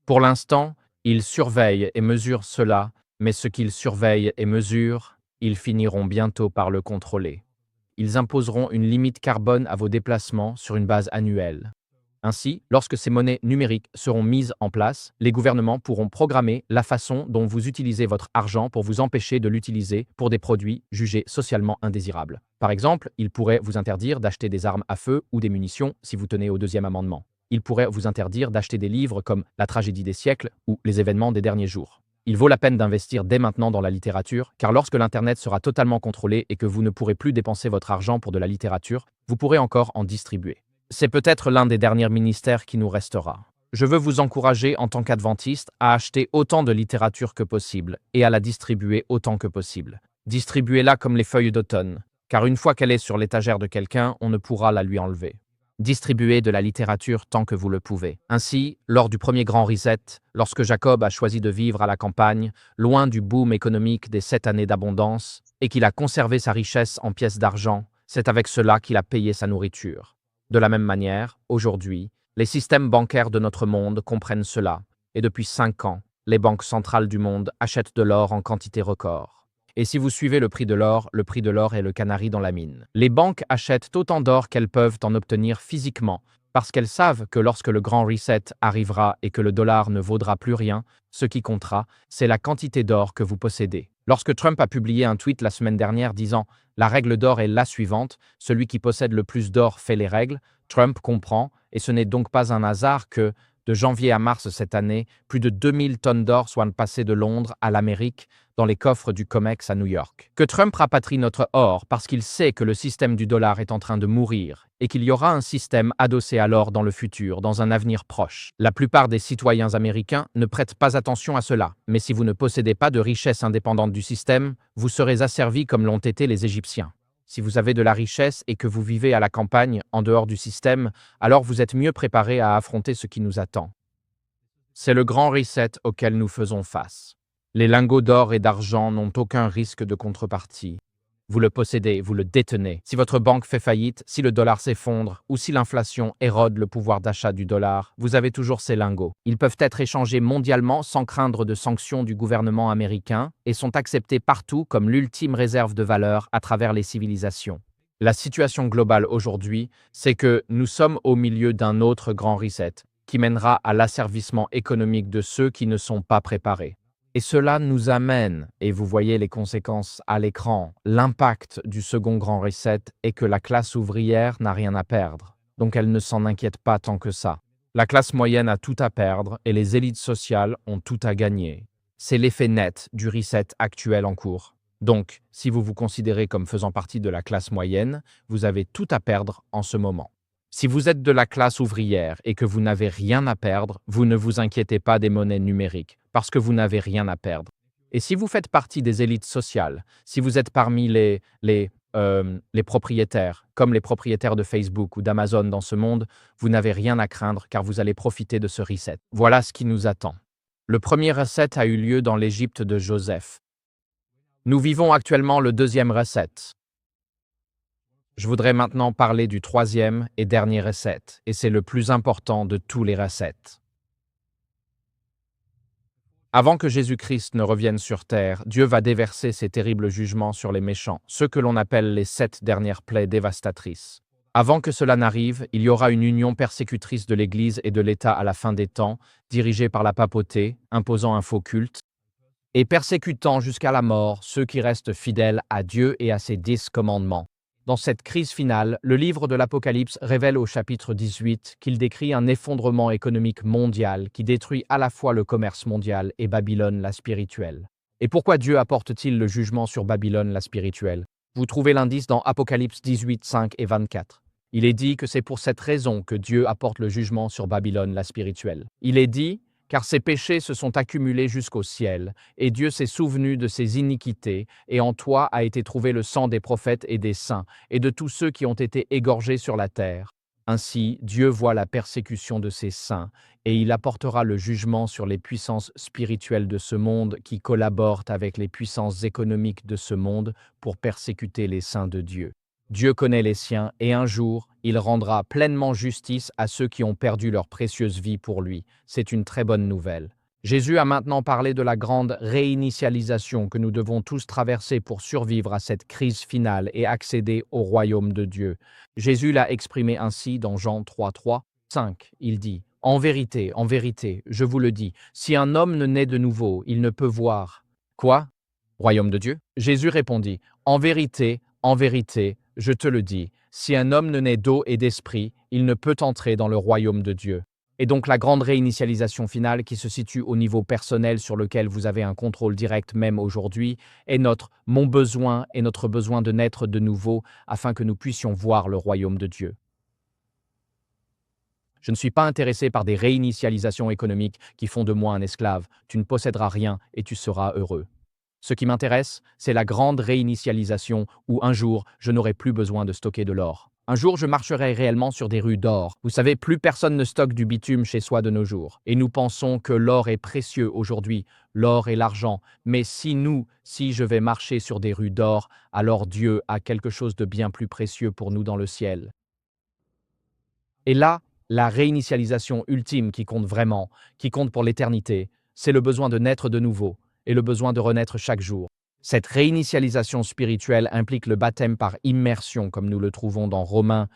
Pour l'instant, ils surveillent et mesurent cela, mais ce qu'ils surveillent et mesurent, ils finiront bientôt par le contrôler. Ils imposeront une limite carbone à vos déplacements sur une base annuelle. Ainsi, lorsque ces monnaies numériques seront mises en place, les gouvernements pourront programmer la façon dont vous utilisez votre argent pour vous empêcher de l'utiliser pour des produits jugés socialement indésirables. Par exemple, ils pourraient vous interdire d'acheter des armes à feu ou des munitions si vous tenez au deuxième amendement. Ils pourraient vous interdire d'acheter des livres comme La tragédie des siècles ou Les événements des derniers jours. Il vaut la peine d'investir dès maintenant dans la littérature, car lorsque l'Internet sera totalement contrôlé et que vous ne pourrez plus dépenser votre argent pour de la littérature, vous pourrez encore en distribuer. C'est peut-être l'un des derniers ministères qui nous restera. Je veux vous encourager en tant qu'adventiste à acheter autant de littérature que possible et à la distribuer autant que possible. Distribuez-la comme les feuilles d'automne, car une fois qu'elle est sur l'étagère de quelqu'un, on ne pourra la lui enlever. Distribuez de la littérature tant que vous le pouvez. Ainsi, lors du premier grand reset, lorsque Jacob a choisi de vivre à la campagne, loin du boom économique des 7 années d'abondance, et qu'il a conservé sa richesse en pièces d'argent, c'est avec cela qu'il a payé sa nourriture. De la même manière, aujourd'hui, les systèmes bancaires de notre monde comprennent cela, et depuis 5 ans, les banques centrales du monde achètent de l'or en quantité record. Et si vous suivez le prix de l'or est le canari dans la mine. Les banques achètent autant d'or qu'elles peuvent en obtenir physiquement, parce qu'elles savent que lorsque le grand reset arrivera et que le dollar ne vaudra plus rien, ce qui comptera, c'est la quantité d'or que vous possédez. Lorsque Trump a publié un tweet la semaine dernière disant « La règle d'or est la suivante, celui qui possède le plus d'or fait les règles », Trump comprend, et ce n'est donc pas un hasard que, de janvier à mars cette année, plus de 2000 tonnes d'or soient passées de Londres à l'Amérique dans les coffres du COMEX à New York. Que Trump rapatrie notre or parce qu'il sait que le système du dollar est en train de mourir et qu'il y aura un système adossé à l'or dans le futur, dans un avenir proche. La plupart des citoyens américains ne prêtent pas attention à cela, mais si vous ne possédez pas de richesse indépendante du système, vous serez asservis comme l'ont été les Égyptiens. Si vous avez de la richesse et que vous vivez à la campagne, en dehors du système, alors vous êtes mieux préparé à affronter ce qui nous attend. C'est le grand reset auquel nous faisons face. Les lingots d'or et d'argent n'ont aucun risque de contrepartie. Vous le possédez, vous le détenez. Si votre banque fait faillite, si le dollar s'effondre ou si l'inflation érode le pouvoir d'achat du dollar, vous avez toujours ces lingots. Ils peuvent être échangés mondialement sans craindre de sanctions du gouvernement américain et sont acceptés partout comme l'ultime réserve de valeur à travers les civilisations. La situation globale aujourd'hui, c'est que nous sommes au milieu d'un autre grand reset qui mènera à l'asservissement économique de ceux qui ne sont pas préparés. Et cela nous amène, et vous voyez les conséquences à l'écran, l'impact du second grand reset est que la classe ouvrière n'a rien à perdre, donc elle ne s'en inquiète pas tant que ça. La classe moyenne a tout à perdre et les élites sociales ont tout à gagner. C'est l'effet net du reset actuel en cours. Donc, si vous vous considérez comme faisant partie de la classe moyenne, vous avez tout à perdre en ce moment. Si vous êtes de la classe ouvrière et que vous n'avez rien à perdre, vous ne vous inquiétez pas des monnaies numériques, parce que vous n'avez rien à perdre. Et si vous faites partie des élites sociales, si vous êtes parmi les propriétaires, comme les propriétaires de Facebook ou d'Amazon dans ce monde, vous n'avez rien à craindre car vous allez profiter de ce reset. Voilà ce qui nous attend. Le premier reset a eu lieu dans l'Égypte de Joseph. Nous vivons actuellement le deuxième reset. Je voudrais maintenant parler du troisième et dernier reset, et c'est le plus important de tous les resets. Avant que Jésus-Christ ne revienne sur terre, Dieu va déverser ses terribles jugements sur les méchants, ceux que l'on appelle les 7 dernières plaies dévastatrices. Avant que cela n'arrive, il y aura une union persécutrice de l'Église et de l'État à la fin des temps, dirigée par la papauté, imposant un faux culte, et persécutant jusqu'à la mort ceux qui restent fidèles à Dieu et à ses 10 commandements. Dans cette crise finale, le livre de l'Apocalypse révèle au chapitre 18 qu'il décrit un effondrement économique mondial qui détruit à la fois le commerce mondial et Babylone la spirituelle. Et pourquoi Dieu apporte-t-il le jugement sur Babylone la spirituelle? Vous trouvez l'indice dans Apocalypse 18, 5 et 24. Il est dit que c'est pour cette raison que Dieu apporte le jugement sur Babylone la spirituelle. Il est dit car ses péchés se sont accumulés jusqu'au ciel, et Dieu s'est souvenu de ses iniquités, et en toi a été trouvé le sang des prophètes et des saints, et de tous ceux qui ont été égorgés sur la terre. Ainsi, Dieu voit la persécution de ses saints, et il apportera le jugement sur les puissances spirituelles de ce monde qui collaborent avec les puissances économiques de ce monde pour persécuter les saints de Dieu. Dieu connaît les siens, et un jour, il rendra pleinement justice à ceux qui ont perdu leur précieuse vie pour lui. C'est une très bonne nouvelle. Jésus a maintenant parlé de la grande réinitialisation que nous devons tous traverser pour survivre à cette crise finale et accéder au royaume de Dieu. Jésus l'a exprimé ainsi dans Jean 3, 3, 5. Il dit « en vérité, je vous le dis, si un homme ne naît de nouveau, il ne peut voir. » Quoi? Royaume de Dieu? Jésus répondit « en vérité, je te le dis, si un homme ne naît d'eau et d'esprit, il ne peut entrer dans le royaume de Dieu. » Et donc la grande réinitialisation finale qui se situe au niveau personnel sur lequel vous avez un contrôle direct même aujourd'hui est mon besoin et notre besoin de naître de nouveau afin que nous puissions voir le royaume de Dieu. Je ne suis pas intéressé par des réinitialisations économiques qui font de moi un esclave. Tu ne posséderas rien et tu seras heureux. Ce qui m'intéresse, c'est la grande réinitialisation où un jour, je n'aurai plus besoin de stocker de l'or. Un jour, je marcherai réellement sur des rues d'or. Vous savez, plus personne ne stocke du bitume chez soi de nos jours. Et nous pensons que l'or est précieux aujourd'hui, l'or et l'argent. Mais si je vais marcher sur des rues d'or, alors Dieu a quelque chose de bien plus précieux pour nous dans le ciel. Et là, la réinitialisation ultime qui compte vraiment, qui compte pour l'éternité, c'est le besoin de naître de nouveau et le besoin de renaître chaque jour. Cette réinitialisation spirituelle implique le baptême par immersion, comme nous le trouvons dans Romains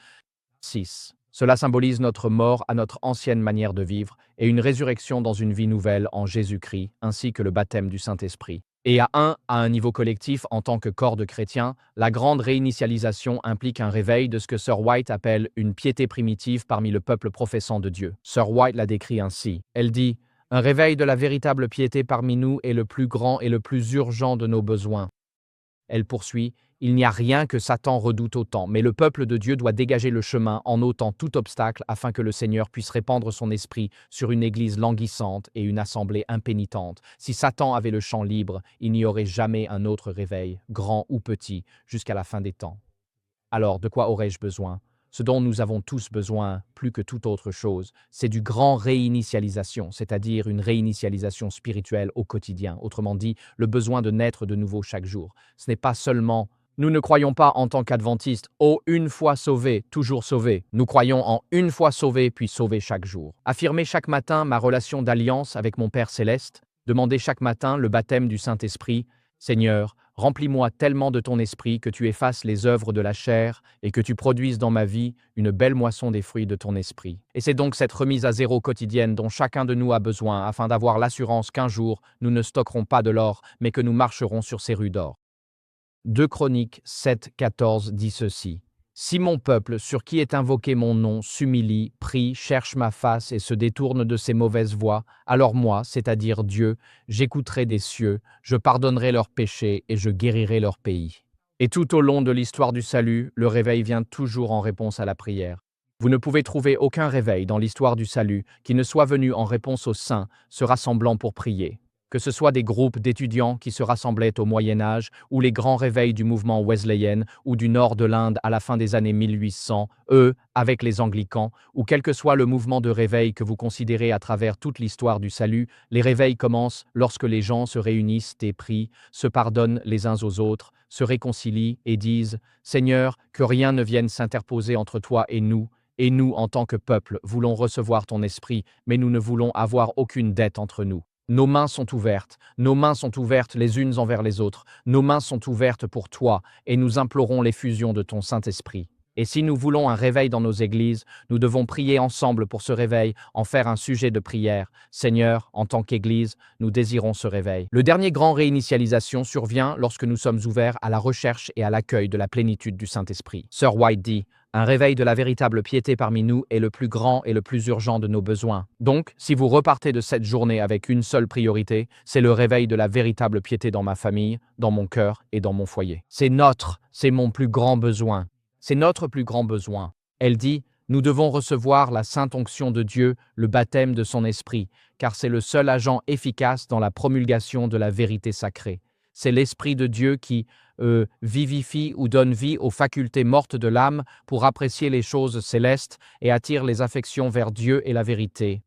6. Cela symbolise notre mort à notre ancienne manière de vivre et une résurrection dans une vie nouvelle en Jésus-Christ, ainsi que le baptême du Saint-Esprit. Et à un niveau collectif, en tant que corps de chrétiens, la grande réinitialisation implique un réveil de ce que Sir White appelle une piété primitive parmi le peuple professant de Dieu. Sir White la décrit ainsi. Elle dit « Un réveil de la véritable piété parmi nous est le plus grand et le plus urgent de nos besoins. » Elle poursuit « Il n'y a rien que Satan redoute autant, mais le peuple de Dieu doit dégager le chemin en ôtant tout obstacle afin que le Seigneur puisse répandre son esprit sur une église languissante et une assemblée impénitente. Si Satan avait le champ libre, il n'y aurait jamais un autre réveil, grand ou petit, jusqu'à la fin des temps. Alors, de quoi aurais-je besoin ? Ce dont nous avons tous besoin, plus que toute autre chose, c'est du grand réinitialisation, c'est-à-dire une réinitialisation spirituelle au quotidien. Autrement dit, le besoin de naître de nouveau chaque jour. Ce n'est pas seulement nous ne croyons pas en tant qu'adventistes, oh, une fois sauvé, toujours sauvé. Nous croyons en une fois sauvé, puis sauvé chaque jour. Affirmer chaque matin ma relation d'alliance avec mon Père céleste, demander chaque matin le baptême du Saint-Esprit. Seigneur, remplis-moi tellement de ton esprit que tu effaces les œuvres de la chair et que tu produises dans ma vie une belle moisson des fruits de ton esprit. Et c'est donc cette remise à zéro quotidienne dont chacun de nous a besoin afin d'avoir l'assurance qu'un jour, nous ne stockerons pas de l'or, mais que nous marcherons sur ces rues d'or. 2 Chroniques 7, 14 dit ceci. « Si mon peuple, sur qui est invoqué mon nom, s'humilie, prie, cherche ma face et se détourne de ses mauvaises voies, alors moi, c'est-à-dire Dieu, j'écouterai des cieux, je pardonnerai leurs péchés et je guérirai leur pays. » Et tout au long de l'histoire du salut, le réveil vient toujours en réponse à la prière. Vous ne pouvez trouver aucun réveil dans l'histoire du salut qui ne soit venu en réponse aux saints se rassemblant pour prier. Que ce soit des groupes d'étudiants qui se rassemblaient au Moyen-Âge, ou les grands réveils du mouvement wesleyen ou du nord de l'Inde à la fin des années 1800, avec les anglicans, ou quel que soit le mouvement de réveil que vous considérez à travers toute l'histoire du salut, les réveils commencent lorsque les gens se réunissent et prient, se pardonnent les uns aux autres, se réconcilient et disent « Seigneur, que rien ne vienne s'interposer entre toi et nous, en tant que peuple, voulons recevoir ton esprit, mais nous ne voulons avoir aucune dette entre nous. » Nos mains sont ouvertes les unes envers les autres, nos mains sont ouvertes pour toi et nous implorons l'effusion de ton Saint-Esprit. Et si nous voulons un réveil dans nos églises, nous devons prier ensemble pour ce réveil, en faire un sujet de prière. Seigneur, en tant qu'Église, nous désirons ce réveil. Le dernier grand réinitialisation survient lorsque nous sommes ouverts à la recherche et à l'accueil de la plénitude du Saint-Esprit. Sir White dit « Un réveil de la véritable piété parmi nous est le plus grand et le plus urgent de nos besoins. Donc, si vous repartez de cette journée avec une seule priorité, c'est le réveil de la véritable piété dans ma famille, dans mon cœur et dans mon foyer. C'est mon plus grand besoin. C'est notre plus grand besoin. » Elle dit « Nous devons recevoir la sainte onction de Dieu, le baptême de son esprit, car c'est le seul agent efficace dans la promulgation de la vérité sacrée. C'est l'Esprit de Dieu qui vivifie ou donne vie aux facultés mortes de l'âme pour apprécier les choses célestes et attire les affections vers Dieu et la vérité.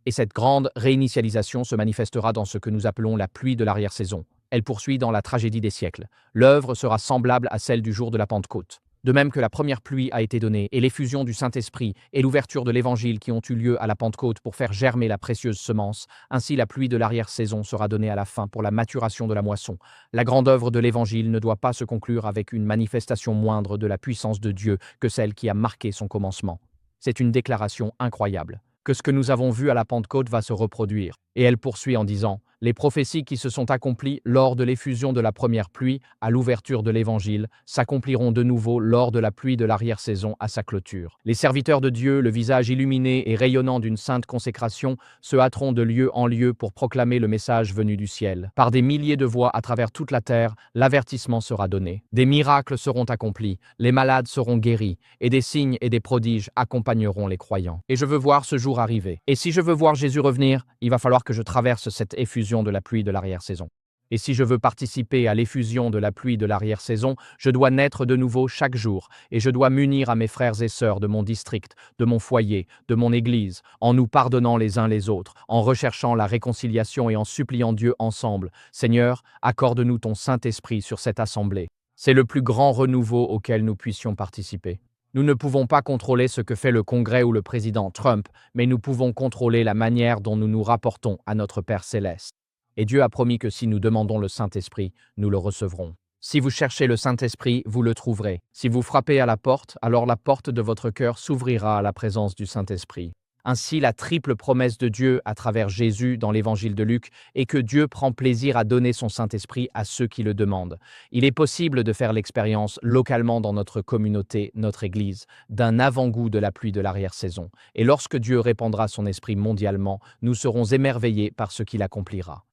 Et cette grande réinitialisation se manifestera dans ce que nous appelons la pluie de l'arrière-saison. Elle poursuit dans la tragédie des siècles. L'œuvre sera semblable à celle du jour de la Pentecôte. De même que la première pluie a été donnée et l'effusion du Saint-Esprit et l'ouverture de l'Évangile qui ont eu lieu à la Pentecôte pour faire germer la précieuse semence, ainsi la pluie de l'arrière-saison sera donnée à la fin pour la maturation de la moisson. La grande œuvre de l'Évangile ne doit pas se conclure avec une manifestation moindre de la puissance de Dieu que celle qui a marqué son commencement. C'est une déclaration incroyable, que ce que nous avons vu à la Pentecôte va se reproduire. Et elle poursuit en disant Les prophéties qui se sont accomplies lors de l'effusion de la première pluie à l'ouverture de l'Évangile s'accompliront de nouveau lors de la pluie de l'arrière-saison à sa clôture. Les serviteurs de Dieu, le visage illuminé et rayonnant d'une sainte consécration, se hâteront de lieu en lieu pour proclamer le message venu du ciel. Par des milliers de voix à travers toute la terre, l'avertissement sera donné. Des miracles seront accomplis, les malades seront guéris, et des signes et des prodiges accompagneront les croyants. Et je veux voir ce jour arriver. Et si je veux voir Jésus revenir, il va falloir que je traverse cette effusion de la pluie de l'arrière-saison. Et si je veux participer à l'effusion de la pluie de l'arrière-saison, je dois naître de nouveau chaque jour, et je dois m'unir à mes frères et sœurs de mon district, de mon foyer, de mon Église, en nous pardonnant les uns les autres, en recherchant la réconciliation et en suppliant Dieu ensemble. Seigneur, accorde-nous ton Saint-Esprit sur cette assemblée. C'est le plus grand renouveau auquel nous puissions participer. Nous ne pouvons pas contrôler ce que fait le Congrès ou le président Trump, mais nous pouvons contrôler la manière dont nous nous rapportons à notre Père céleste. Et Dieu a promis que si nous demandons le Saint-Esprit, nous le recevrons. Si vous cherchez le Saint-Esprit, vous le trouverez. Si vous frappez à la porte, alors la porte de votre cœur s'ouvrira à la présence du Saint-Esprit. Ainsi, la triple promesse de Dieu à travers Jésus dans l'Évangile de Luc est que Dieu prend plaisir à donner son Saint-Esprit à ceux qui le demandent. Il est possible de faire l'expérience localement dans notre communauté, notre Église, d'un avant-goût de la pluie de l'arrière-saison. Et lorsque Dieu répandra son Esprit mondialement, nous serons émerveillés par ce qu'il accomplira.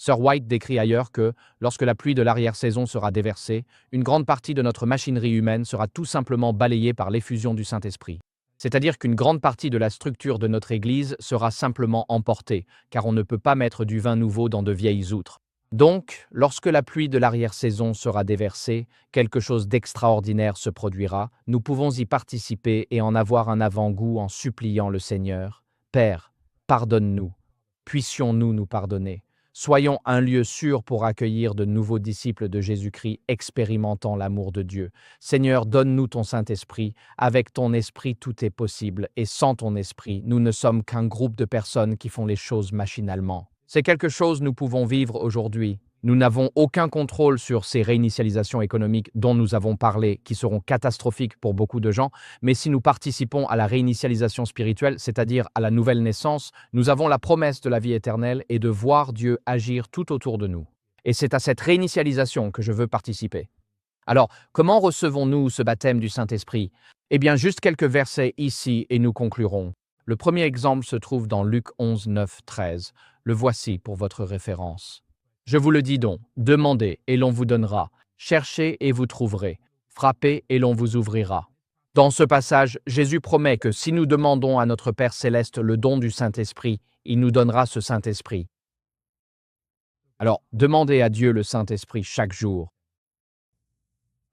Sir White décrit ailleurs que, lorsque la pluie de l'arrière-saison sera déversée, une grande partie de notre machinerie humaine sera tout simplement balayée par l'effusion du Saint-Esprit. C'est-à-dire qu'une grande partie de la structure de notre Église sera simplement emportée, car on ne peut pas mettre du vin nouveau dans de vieilles outres. Donc, lorsque la pluie de l'arrière-saison sera déversée, quelque chose d'extraordinaire se produira, nous pouvons y participer et en avoir un avant-goût en suppliant le Seigneur. Père, pardonne-nous. Puissions-nous nous pardonner. Soyons un lieu sûr pour accueillir de nouveaux disciples de Jésus-Christ expérimentant l'amour de Dieu. Seigneur, donne-nous ton Saint-Esprit. Avec ton Esprit, tout est possible. Et sans ton Esprit, nous ne sommes qu'un groupe de personnes qui font les choses machinalement. C'est quelque chose que nous pouvons vivre aujourd'hui. Nous n'avons aucun contrôle sur ces réinitialisations économiques dont nous avons parlé, qui seront catastrophiques pour beaucoup de gens, mais si nous participons à la réinitialisation spirituelle, c'est-à-dire à la nouvelle naissance, nous avons la promesse de la vie éternelle et de voir Dieu agir tout autour de nous. Et c'est à cette réinitialisation que je veux participer. Alors, comment recevons-nous ce baptême du Saint-Esprit? Eh bien, juste quelques versets ici et nous conclurons. Le premier exemple se trouve dans Luc 11, 9, 13. Le voici pour votre référence. Je vous le dis donc, demandez et l'on vous donnera, cherchez et vous trouverez, frappez et l'on vous ouvrira. Dans ce passage, Jésus promet que si nous demandons à notre Père céleste le don du Saint-Esprit, il nous donnera ce Saint-Esprit. Alors, demandez à Dieu le Saint-Esprit chaque jour.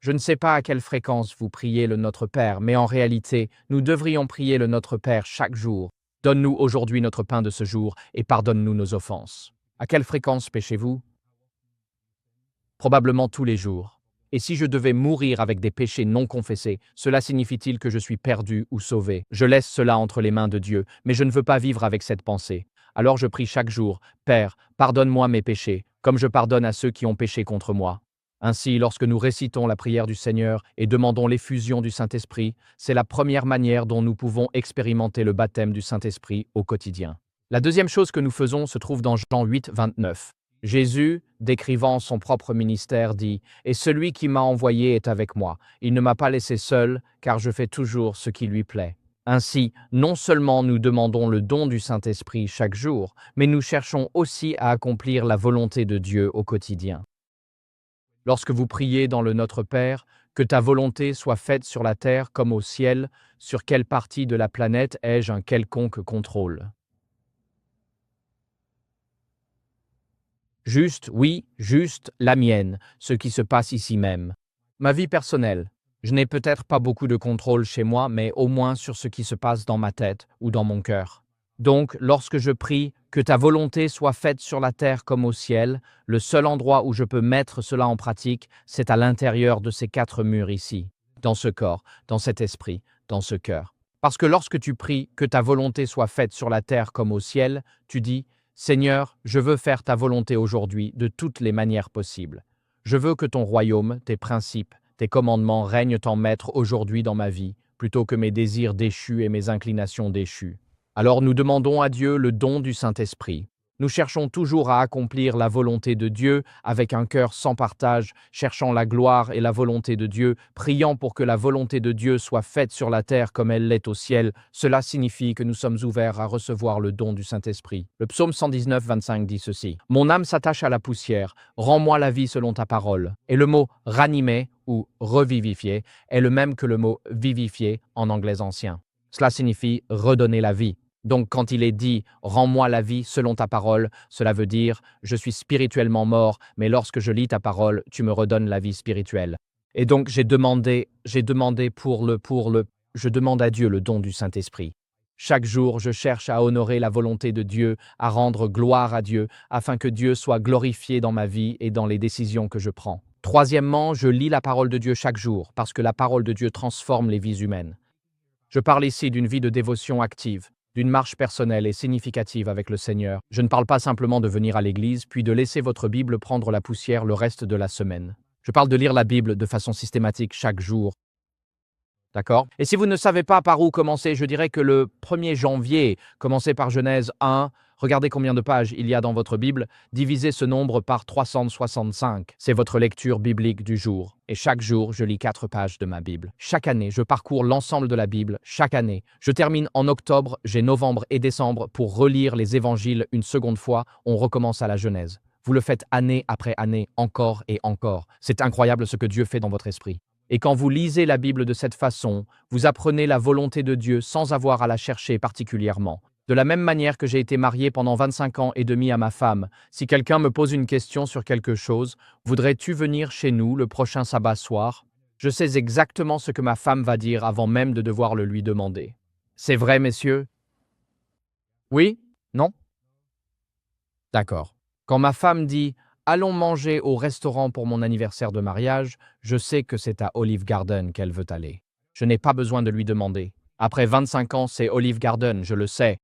Je ne sais pas à quelle fréquence vous priez le Notre Père, mais en réalité, nous devrions prier le Notre Père chaque jour. Donne-nous aujourd'hui notre pain de ce jour et pardonne-nous nos offenses. À quelle fréquence péchez-vous? Probablement tous les jours. Et si je devais mourir avec des péchés non confessés, cela signifie-t-il que je suis perdu ou sauvé? Je laisse cela entre les mains de Dieu, mais je ne veux pas vivre avec cette pensée. Alors je prie chaque jour, Père, pardonne-moi mes péchés, comme je pardonne à ceux qui ont péché contre moi. Ainsi, lorsque nous récitons la prière du Seigneur et demandons l'effusion du Saint-Esprit, c'est la première manière dont nous pouvons expérimenter le baptême du Saint-Esprit au quotidien. La deuxième chose que nous faisons se trouve dans Jean 8, 29. Jésus, décrivant son propre ministère, dit « Et celui qui m'a envoyé est avec moi. Il ne m'a pas laissé seul, car je fais toujours ce qui lui plaît. » Ainsi, non seulement nous demandons le don du Saint-Esprit chaque jour, mais nous cherchons aussi à accomplir la volonté de Dieu au quotidien. Lorsque vous priez dans le Notre Père, que ta volonté soit faite sur la terre comme au ciel, sur quelle partie de la planète ai-je un quelconque contrôle? Juste, oui, juste la mienne, ce qui se passe ici même. Ma vie personnelle. Je n'ai peut-être pas beaucoup de contrôle chez moi, mais au moins sur ce qui se passe dans ma tête ou dans mon cœur. Donc, lorsque je prie que ta volonté soit faite sur la terre comme au ciel, le seul endroit où je peux mettre cela en pratique, c'est à l'intérieur de ces 4 murs ici, dans ce corps, dans cet esprit, dans ce cœur. Parce que lorsque tu pries que ta volonté soit faite sur la terre comme au ciel, tu dis « Seigneur, je veux faire ta volonté aujourd'hui de toutes les manières possibles. Je veux que ton royaume, tes principes, tes commandements règnent en maître aujourd'hui dans ma vie, plutôt que mes désirs déchus et mes inclinations déchues. » Alors nous demandons à Dieu le don du Saint-Esprit. Nous cherchons toujours à accomplir la volonté de Dieu avec un cœur sans partage, cherchant la gloire et la volonté de Dieu, priant pour que la volonté de Dieu soit faite sur la terre comme elle l'est au ciel. Cela signifie que nous sommes ouverts à recevoir le don du Saint-Esprit. Le psaume 119, 25 dit ceci: « Mon âme s'attache à la poussière, rends-moi la vie selon ta parole. » Et le mot « ranimer » ou « revivifier » est le même que le mot « vivifier » en anglais ancien. Cela signifie « redonner la vie ». Donc quand il est dit « Rends-moi la vie selon ta parole », cela veut dire « Je suis spirituellement mort, mais lorsque je lis ta parole, tu me redonnes la vie spirituelle. » Et donc je demande à Dieu le don du Saint-Esprit. Chaque jour, je cherche à honorer la volonté de Dieu, à rendre gloire à Dieu, afin que Dieu soit glorifié dans ma vie et dans les décisions que je prends. Troisièmement, je lis la parole de Dieu chaque jour, parce que la parole de Dieu transforme les vies humaines. Je parle ici d'une vie de dévotion active, d'une marche personnelle et significative avec le Seigneur. Je ne parle pas simplement de venir à l'église, puis de laisser votre Bible prendre la poussière le reste de la semaine. Je parle de lire la Bible de façon systématique chaque jour. D'accord? Et si vous ne savez pas par où commencer, je dirais que le 1er janvier, commencez par Genèse 1, regardez combien de pages il y a dans votre Bible, divisez ce nombre par 365. C'est votre lecture biblique du jour. Et chaque jour, je lis 4 pages de ma Bible. Chaque année, je parcours l'ensemble de la Bible. Chaque année, je termine en octobre, j'ai novembre et décembre pour relire les évangiles une seconde fois. On recommence à la Genèse. Vous le faites année après année, encore et encore. C'est incroyable ce que Dieu fait dans votre esprit. Et quand vous lisez la Bible de cette façon, vous apprenez la volonté de Dieu sans avoir à la chercher particulièrement. De la même manière que j'ai été marié pendant 25 ans et demi à ma femme, si quelqu'un me pose une question sur quelque chose, « Voudrais-tu venir chez nous le prochain sabbat soir ?» Je sais exactement ce que ma femme va dire avant même de devoir le lui demander. C'est vrai, messieurs? Oui? Non? D'accord. Quand ma femme dit « Allons manger au restaurant pour mon anniversaire de mariage », je sais que c'est à Olive Garden qu'elle veut aller. Je n'ai pas besoin de lui demander. Après 25 ans, c'est Olive Garden, je le sais.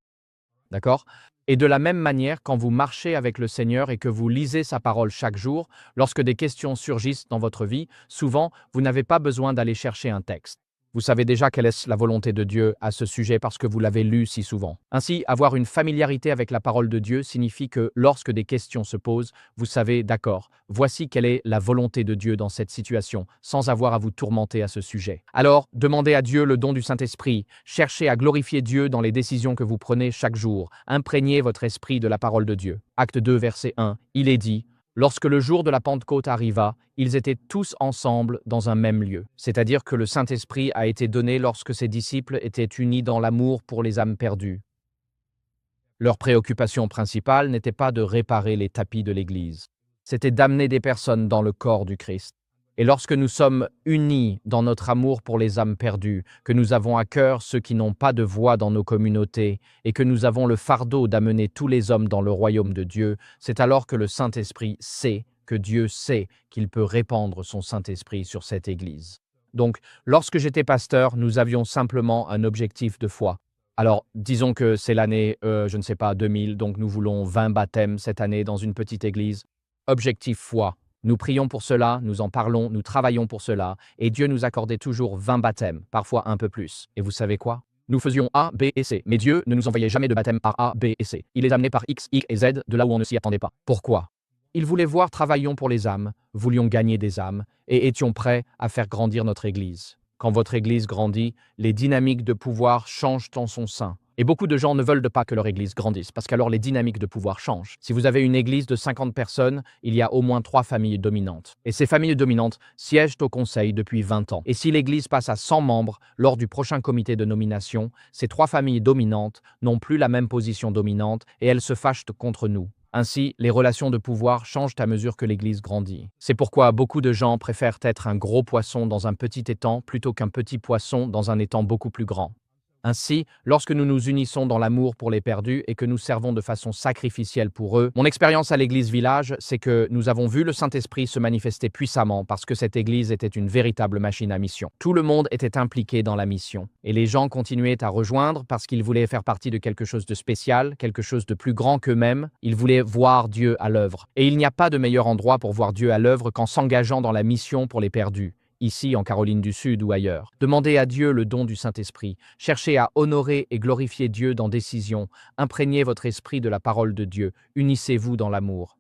D'accord? Et de la même manière, quand vous marchez avec le Seigneur et que vous lisez sa parole chaque jour, lorsque des questions surgissent dans votre vie, souvent, vous n'avez pas besoin d'aller chercher un texte. Vous savez déjà quelle est la volonté de Dieu à ce sujet parce que vous l'avez lu si souvent. Ainsi, avoir une familiarité avec la parole de Dieu signifie que lorsque des questions se posent, vous savez, d'accord, voici quelle est la volonté de Dieu dans cette situation, sans avoir à vous tourmenter à ce sujet. Alors, demandez à Dieu le don du Saint-Esprit, cherchez à glorifier Dieu dans les décisions que vous prenez chaque jour, imprégnez votre esprit de la parole de Dieu. Acte 2, verset 1, il est dit: lorsque le jour de la Pentecôte arriva, ils étaient tous ensemble dans un même lieu. C'est-à-dire que le Saint-Esprit a été donné lorsque ses disciples étaient unis dans l'amour pour les âmes perdues. Leur préoccupation principale n'était pas de réparer les tapis de l'Église. C'était d'amener des personnes dans le corps du Christ. Et lorsque nous sommes unis dans notre amour pour les âmes perdues, que nous avons à cœur ceux qui n'ont pas de voix dans nos communautés, et que nous avons le fardeau d'amener tous les hommes dans le royaume de Dieu, c'est alors que le Saint-Esprit sait, que Dieu sait qu'il peut répandre son Saint-Esprit sur cette Église. Donc, lorsque j'étais pasteur, nous avions simplement un objectif de foi. Alors, disons que c'est l'année, 2000, donc nous voulons 20 baptêmes cette année dans une petite église. Objectif foi. Nous prions pour cela, nous en parlons, nous travaillons pour cela, et Dieu nous accordait toujours 20 baptêmes, parfois un peu plus. Et vous savez quoi? Nous faisions A, B et C, mais Dieu ne nous envoyait jamais de baptême par A, B et C. Il les amenait par X, Y et Z, de là où on ne s'y attendait pas. Pourquoi? Il voulait voir travaillions pour les âmes, voulions gagner des âmes, et étions prêts à faire grandir notre Église. Quand votre Église grandit, les dynamiques de pouvoir changent en son sein. Et beaucoup de gens ne veulent pas que leur Église grandisse, parce qu'alors les dynamiques de pouvoir changent. Si vous avez une Église de 50 personnes, il y a au moins 3 familles dominantes. Et ces familles dominantes siègent au Conseil depuis 20 ans. Et si l'Église passe à 100 membres lors du prochain comité de nomination, ces 3 familles dominantes n'ont plus la même position dominante et elles se fâchent contre nous. Ainsi, les relations de pouvoir changent à mesure que l'Église grandit. C'est pourquoi beaucoup de gens préfèrent être un gros poisson dans un petit étang plutôt qu'un petit poisson dans un étang beaucoup plus grand. Ainsi, lorsque nous nous unissons dans l'amour pour les perdus et que nous servons de façon sacrificielle pour eux, mon expérience à l'Église Village, c'est que nous avons vu le Saint-Esprit se manifester puissamment parce que cette Église était une véritable machine à mission. Tout le monde était impliqué dans la mission et les gens continuaient à rejoindre parce qu'ils voulaient faire partie de quelque chose de spécial, quelque chose de plus grand qu'eux-mêmes. Ils voulaient voir Dieu à l'œuvre. Et il n'y a pas de meilleur endroit pour voir Dieu à l'œuvre qu'en s'engageant dans la mission pour les perdus. ici en Caroline du Sud ou ailleurs. Demandez à Dieu le don du Saint-Esprit. Cherchez à honorer et glorifier Dieu dans décisions. Imprégnez votre esprit de la parole de Dieu. Unissez-vous dans l'amour.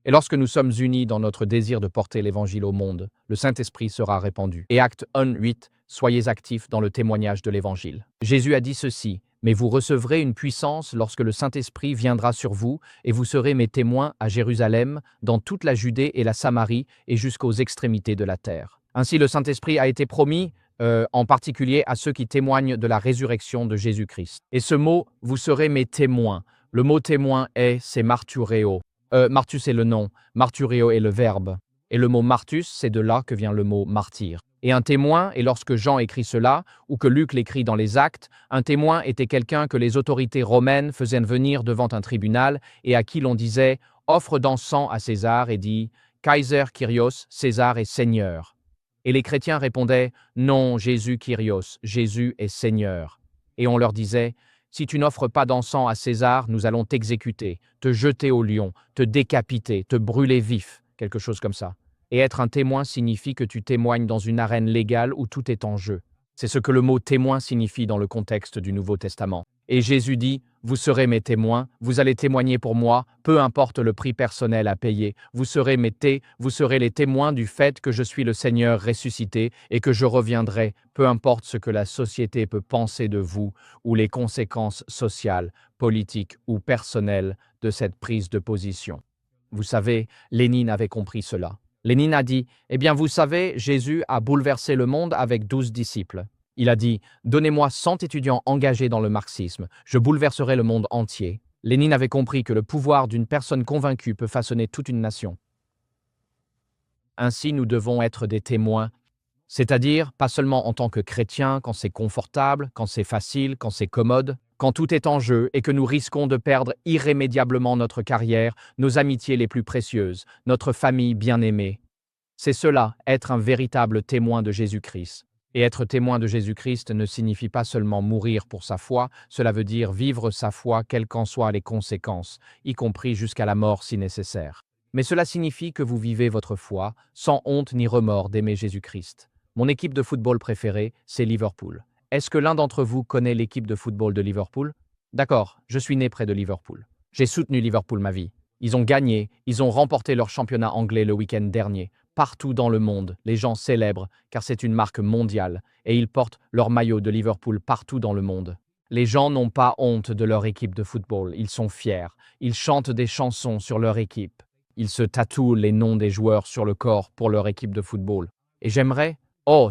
Et lorsque nous sommes unis dans notre désir de porter l'Évangile au monde, le Saint-Esprit sera répandu. Et acte 1:8, soyez actifs dans le témoignage de l'Évangile. Jésus a dit ceci, « Mais vous recevrez une puissance lorsque le Saint-Esprit viendra sur vous, et vous serez mes témoins à Jérusalem, dans toute la Judée et la Samarie, et jusqu'aux extrémités de la terre. » Ainsi, le Saint-Esprit a été promis, en particulier à ceux qui témoignent de la résurrection de Jésus-Christ. Et ce mot, « vous serez mes témoins », le mot témoin c'est marturéo. Martus est le nom, marturio est le verbe. Et le mot martus, c'est de là que vient le mot martyr. Et un témoin, et lorsque Jean écrit cela, ou que Luc l'écrit dans les Actes, un témoin était quelqu'un que les autorités romaines faisaient venir devant un tribunal et à qui l'on disait « offre d'encens à César » et dit « Kaiser Kyrios, César est Seigneur ». Et les chrétiens répondaient « Non, Jésus Kyrios, Jésus est Seigneur ». Et on leur disait « Si tu n'offres pas d'encens à César, nous allons t'exécuter, te jeter au lion, te décapiter, te brûler vif, quelque chose comme ça. Et être un témoin signifie que tu témoignes dans une arène légale où tout est en jeu. C'est ce que le mot témoin signifie dans le contexte du Nouveau Testament. Et Jésus dit, vous serez mes témoins, vous allez témoigner pour moi, peu importe le prix personnel à payer, vous serez les témoins du fait que je suis le Seigneur ressuscité et que je reviendrai, peu importe ce que la société peut penser de vous ou les conséquences sociales, politiques ou personnelles de cette prise de position. Vous savez, Lénine avait compris cela. Lénine a dit, « Eh bien, vous savez, Jésus a bouleversé le monde avec 12 disciples. Il a dit, « Donnez-moi 100 étudiants engagés dans le marxisme, je bouleverserai le monde entier. » Lénine avait compris que le pouvoir d'une personne convaincue peut façonner toute une nation. Ainsi, nous devons être des témoins, c'est-à-dire pas seulement en tant que chrétiens quand c'est confortable, quand c'est facile, quand c'est commode, quand tout est en jeu et que nous risquons de perdre irrémédiablement notre carrière, nos amitiés les plus précieuses, notre famille bien-aimée. C'est cela, être un véritable témoin de Jésus-Christ. Et être témoin de Jésus-Christ ne signifie pas seulement mourir pour sa foi, cela veut dire vivre sa foi quelles qu'en soient les conséquences, y compris jusqu'à la mort si nécessaire. Mais cela signifie que vous vivez votre foi, sans honte ni remords d'aimer Jésus-Christ. Mon équipe de football préférée, c'est Liverpool. Est-ce que l'un d'entre vous connaît l'équipe de football de Liverpool? D'accord, je suis né près de Liverpool. J'ai soutenu Liverpool ma vie. Ils ont gagné, ils ont remporté leur championnat anglais le week-end dernier. Partout dans le monde, les gens célèbrent, car c'est une marque mondiale, et ils portent leur maillot de Liverpool partout dans le monde. Les gens n'ont pas honte de leur équipe de football, ils sont fiers. Ils chantent des chansons sur leur équipe. Ils se tatouent les noms des joueurs sur le corps pour leur équipe de football. Et j'aimerais,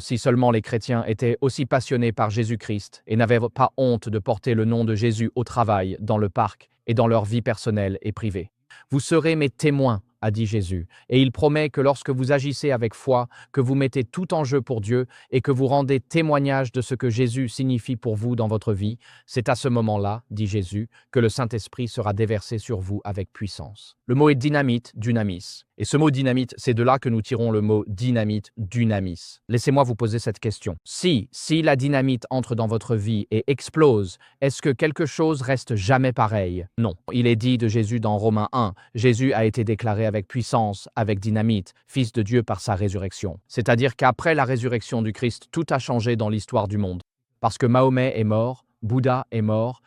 si seulement les chrétiens étaient aussi passionnés par Jésus-Christ et n'avaient pas honte de porter le nom de Jésus au travail, dans le parc et dans leur vie personnelle et privée. Vous serez mes témoins, a dit Jésus, et il promet que lorsque vous agissez avec foi, que vous mettez tout en jeu pour Dieu et que vous rendez témoignage de ce que Jésus signifie pour vous dans votre vie, c'est à ce moment-là, dit Jésus, que le Saint-Esprit sera déversé sur vous avec puissance. Le mot est dynamite, dynamis. Et ce mot dynamite, c'est de là que nous tirons le mot dynamite, dynamis. Laissez-moi vous poser cette question. Si la dynamite entre dans votre vie et explose, est-ce que quelque chose reste jamais pareil? Non. Il est dit de Jésus dans Romains 1, Jésus a été déclaré avec puissance, avec dynamite, Fils de Dieu par sa résurrection. C'est-à-dire qu'après la résurrection du Christ, tout a changé dans l'histoire du monde. Parce que Mahomet est mort, Bouddha est mort,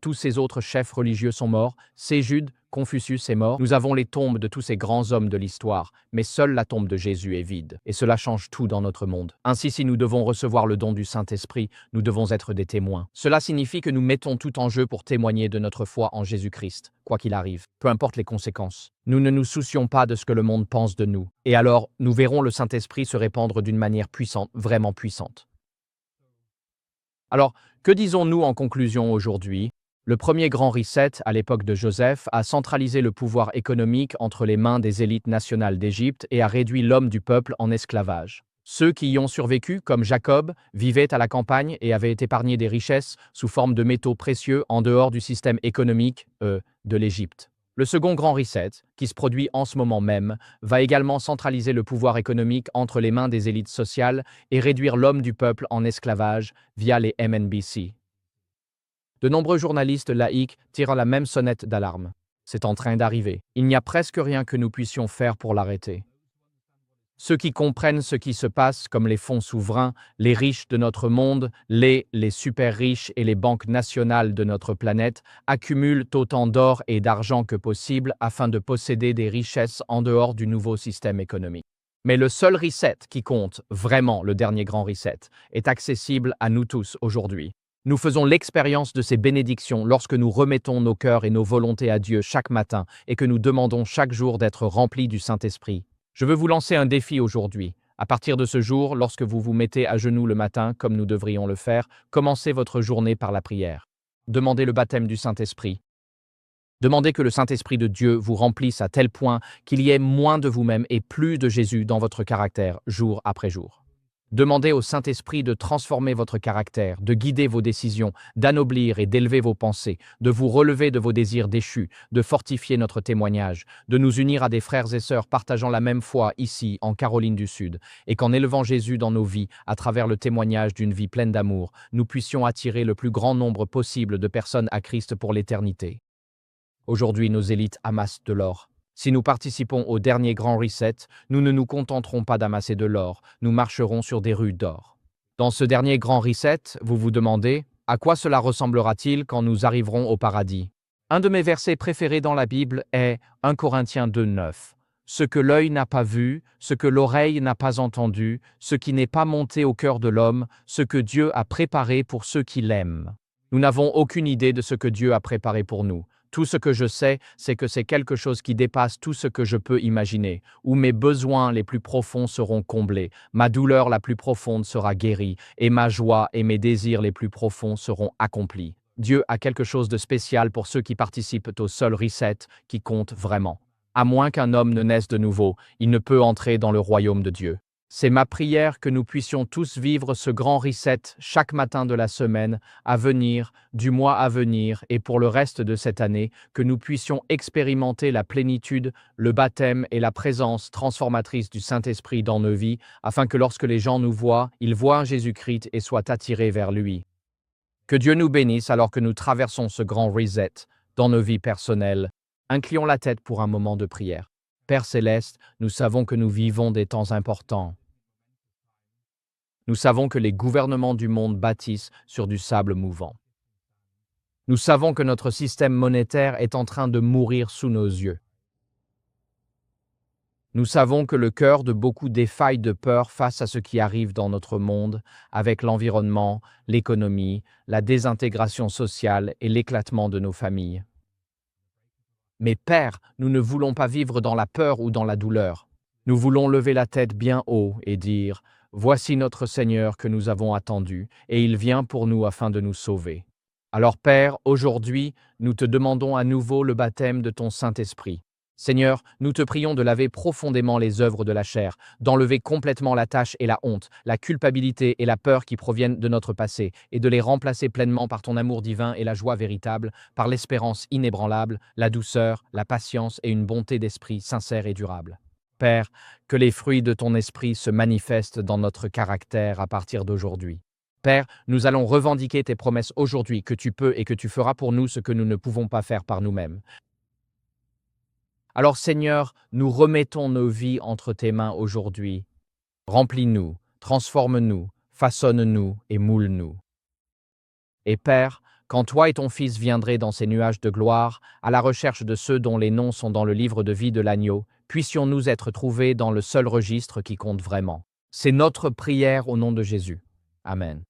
tous ces autres chefs religieux sont morts, Jude, Confucius est mort. Nous avons les tombes de tous ces grands hommes de l'histoire, mais seule la tombe de Jésus est vide. Et cela change tout dans notre monde. Ainsi, si nous devons recevoir le don du Saint-Esprit, nous devons être des témoins. Cela signifie que nous mettons tout en jeu pour témoigner de notre foi en Jésus-Christ, quoi qu'il arrive, peu importe les conséquences. Nous ne nous soucions pas de ce que le monde pense de nous. Et alors, nous verrons le Saint-Esprit se répandre d'une manière puissante, vraiment puissante. Alors, que disons-nous en conclusion aujourd'hui? Le premier grand reset, à l'époque de Joseph, a centralisé le pouvoir économique entre les mains des élites nationales d'Égypte et a réduit l'homme du peuple en esclavage. Ceux qui y ont survécu, comme Jacob, vivaient à la campagne et avaient épargné des richesses sous forme de métaux précieux en dehors du système économique de l'Égypte. Le second grand reset, qui se produit en ce moment même, va également centraliser le pouvoir économique entre les mains des élites sociales et réduire l'homme du peuple en esclavage via les MNBC. De nombreux journalistes laïcs tirent la même sonnette d'alarme. C'est en train d'arriver. Il n'y a presque rien que nous puissions faire pour l'arrêter. Ceux qui comprennent ce qui se passe, comme les fonds souverains, les riches de notre monde, les super riches et les banques nationales de notre planète, accumulent autant d'or et d'argent que possible afin de posséder des richesses en dehors du nouveau système économique. Mais le seul reset qui compte, vraiment le dernier grand reset, est accessible à nous tous aujourd'hui. Nous faisons l'expérience de ces bénédictions lorsque nous remettons nos cœurs et nos volontés à Dieu chaque matin et que nous demandons chaque jour d'être remplis du Saint-Esprit. Je veux vous lancer un défi aujourd'hui. À partir de ce jour, lorsque vous vous mettez à genoux le matin, comme nous devrions le faire, commencez votre journée par la prière. Demandez le baptême du Saint-Esprit. Demandez que le Saint-Esprit de Dieu vous remplisse à tel point qu'il y ait moins de vous-même et plus de Jésus dans votre caractère, jour après jour. Demandez au Saint-Esprit de transformer votre caractère, de guider vos décisions, d'anoblir et d'élever vos pensées, de vous relever de vos désirs déchus, de fortifier notre témoignage, de nous unir à des frères et sœurs partageant la même foi ici, en Caroline du Sud, et qu'en élevant Jésus dans nos vies, à travers le témoignage d'une vie pleine d'amour, nous puissions attirer le plus grand nombre possible de personnes à Christ pour l'éternité. Aujourd'hui, nos élites amassent de l'or. Si nous participons au dernier grand reset, nous ne nous contenterons pas d'amasser de l'or, nous marcherons sur des rues d'or. Dans ce dernier grand reset, vous vous demandez, à quoi cela ressemblera-t-il quand nous arriverons au paradis? Un de mes versets préférés dans la Bible est 1 Corinthiens 2,9. Ce que l'œil n'a pas vu, ce que l'oreille n'a pas entendu, ce qui n'est pas monté au cœur de l'homme, ce que Dieu a préparé pour ceux qui l'aiment. Nous n'avons aucune idée de ce que Dieu a préparé pour nous. Tout ce que je sais, c'est que c'est quelque chose qui dépasse tout ce que je peux imaginer, où mes besoins les plus profonds seront comblés, ma douleur la plus profonde sera guérie, et ma joie et mes désirs les plus profonds seront accomplis. Dieu a quelque chose de spécial pour ceux qui participent au seul reset qui compte vraiment. À moins qu'un homme ne naisse de nouveau, il ne peut entrer dans le royaume de Dieu. C'est ma prière que nous puissions tous vivre ce grand reset chaque matin de la semaine à venir, du mois à venir et pour le reste de cette année, que nous puissions expérimenter la plénitude, le baptême et la présence transformatrice du Saint-Esprit dans nos vies, afin que lorsque les gens nous voient, ils voient Jésus-Christ et soient attirés vers lui. Que Dieu nous bénisse alors que nous traversons ce grand reset dans nos vies personnelles. Inclinons la tête pour un moment de prière. Père céleste, nous savons que nous vivons des temps importants. Nous savons que les gouvernements du monde bâtissent sur du sable mouvant. Nous savons que notre système monétaire est en train de mourir sous nos yeux. Nous savons que le cœur de beaucoup défaille de peur face à ce qui arrive dans notre monde, avec l'environnement, l'économie, la désintégration sociale et l'éclatement de nos familles. Mais Père, nous ne voulons pas vivre dans la peur ou dans la douleur. Nous voulons lever la tête bien haut et dire « Voici notre Seigneur que nous avons attendu, et il vient pour nous afin de nous sauver. » Alors Père, aujourd'hui, nous te demandons à nouveau le baptême de ton Saint-Esprit. Seigneur, nous te prions de laver profondément les œuvres de la chair, d'enlever complètement la tâche et la honte, la culpabilité et la peur qui proviennent de notre passé, et de les remplacer pleinement par ton amour divin et la joie véritable, par l'espérance inébranlable, la douceur, la patience et une bonté d'esprit sincère et durable. Père, que les fruits de ton esprit se manifestent dans notre caractère à partir d'aujourd'hui. Père, nous allons revendiquer tes promesses aujourd'hui que tu peux et que tu feras pour nous ce que nous ne pouvons pas faire par nous-mêmes. Alors Seigneur, nous remettons nos vies entre tes mains aujourd'hui. Remplis-nous, transforme-nous, façonne-nous et moule-nous. Et Père, quand toi et ton Fils viendraient dans ces nuages de gloire, à la recherche de ceux dont les noms sont dans le livre de vie de l'agneau, puissions-nous être trouvés dans le seul registre qui compte vraiment. C'est notre prière au nom de Jésus. Amen.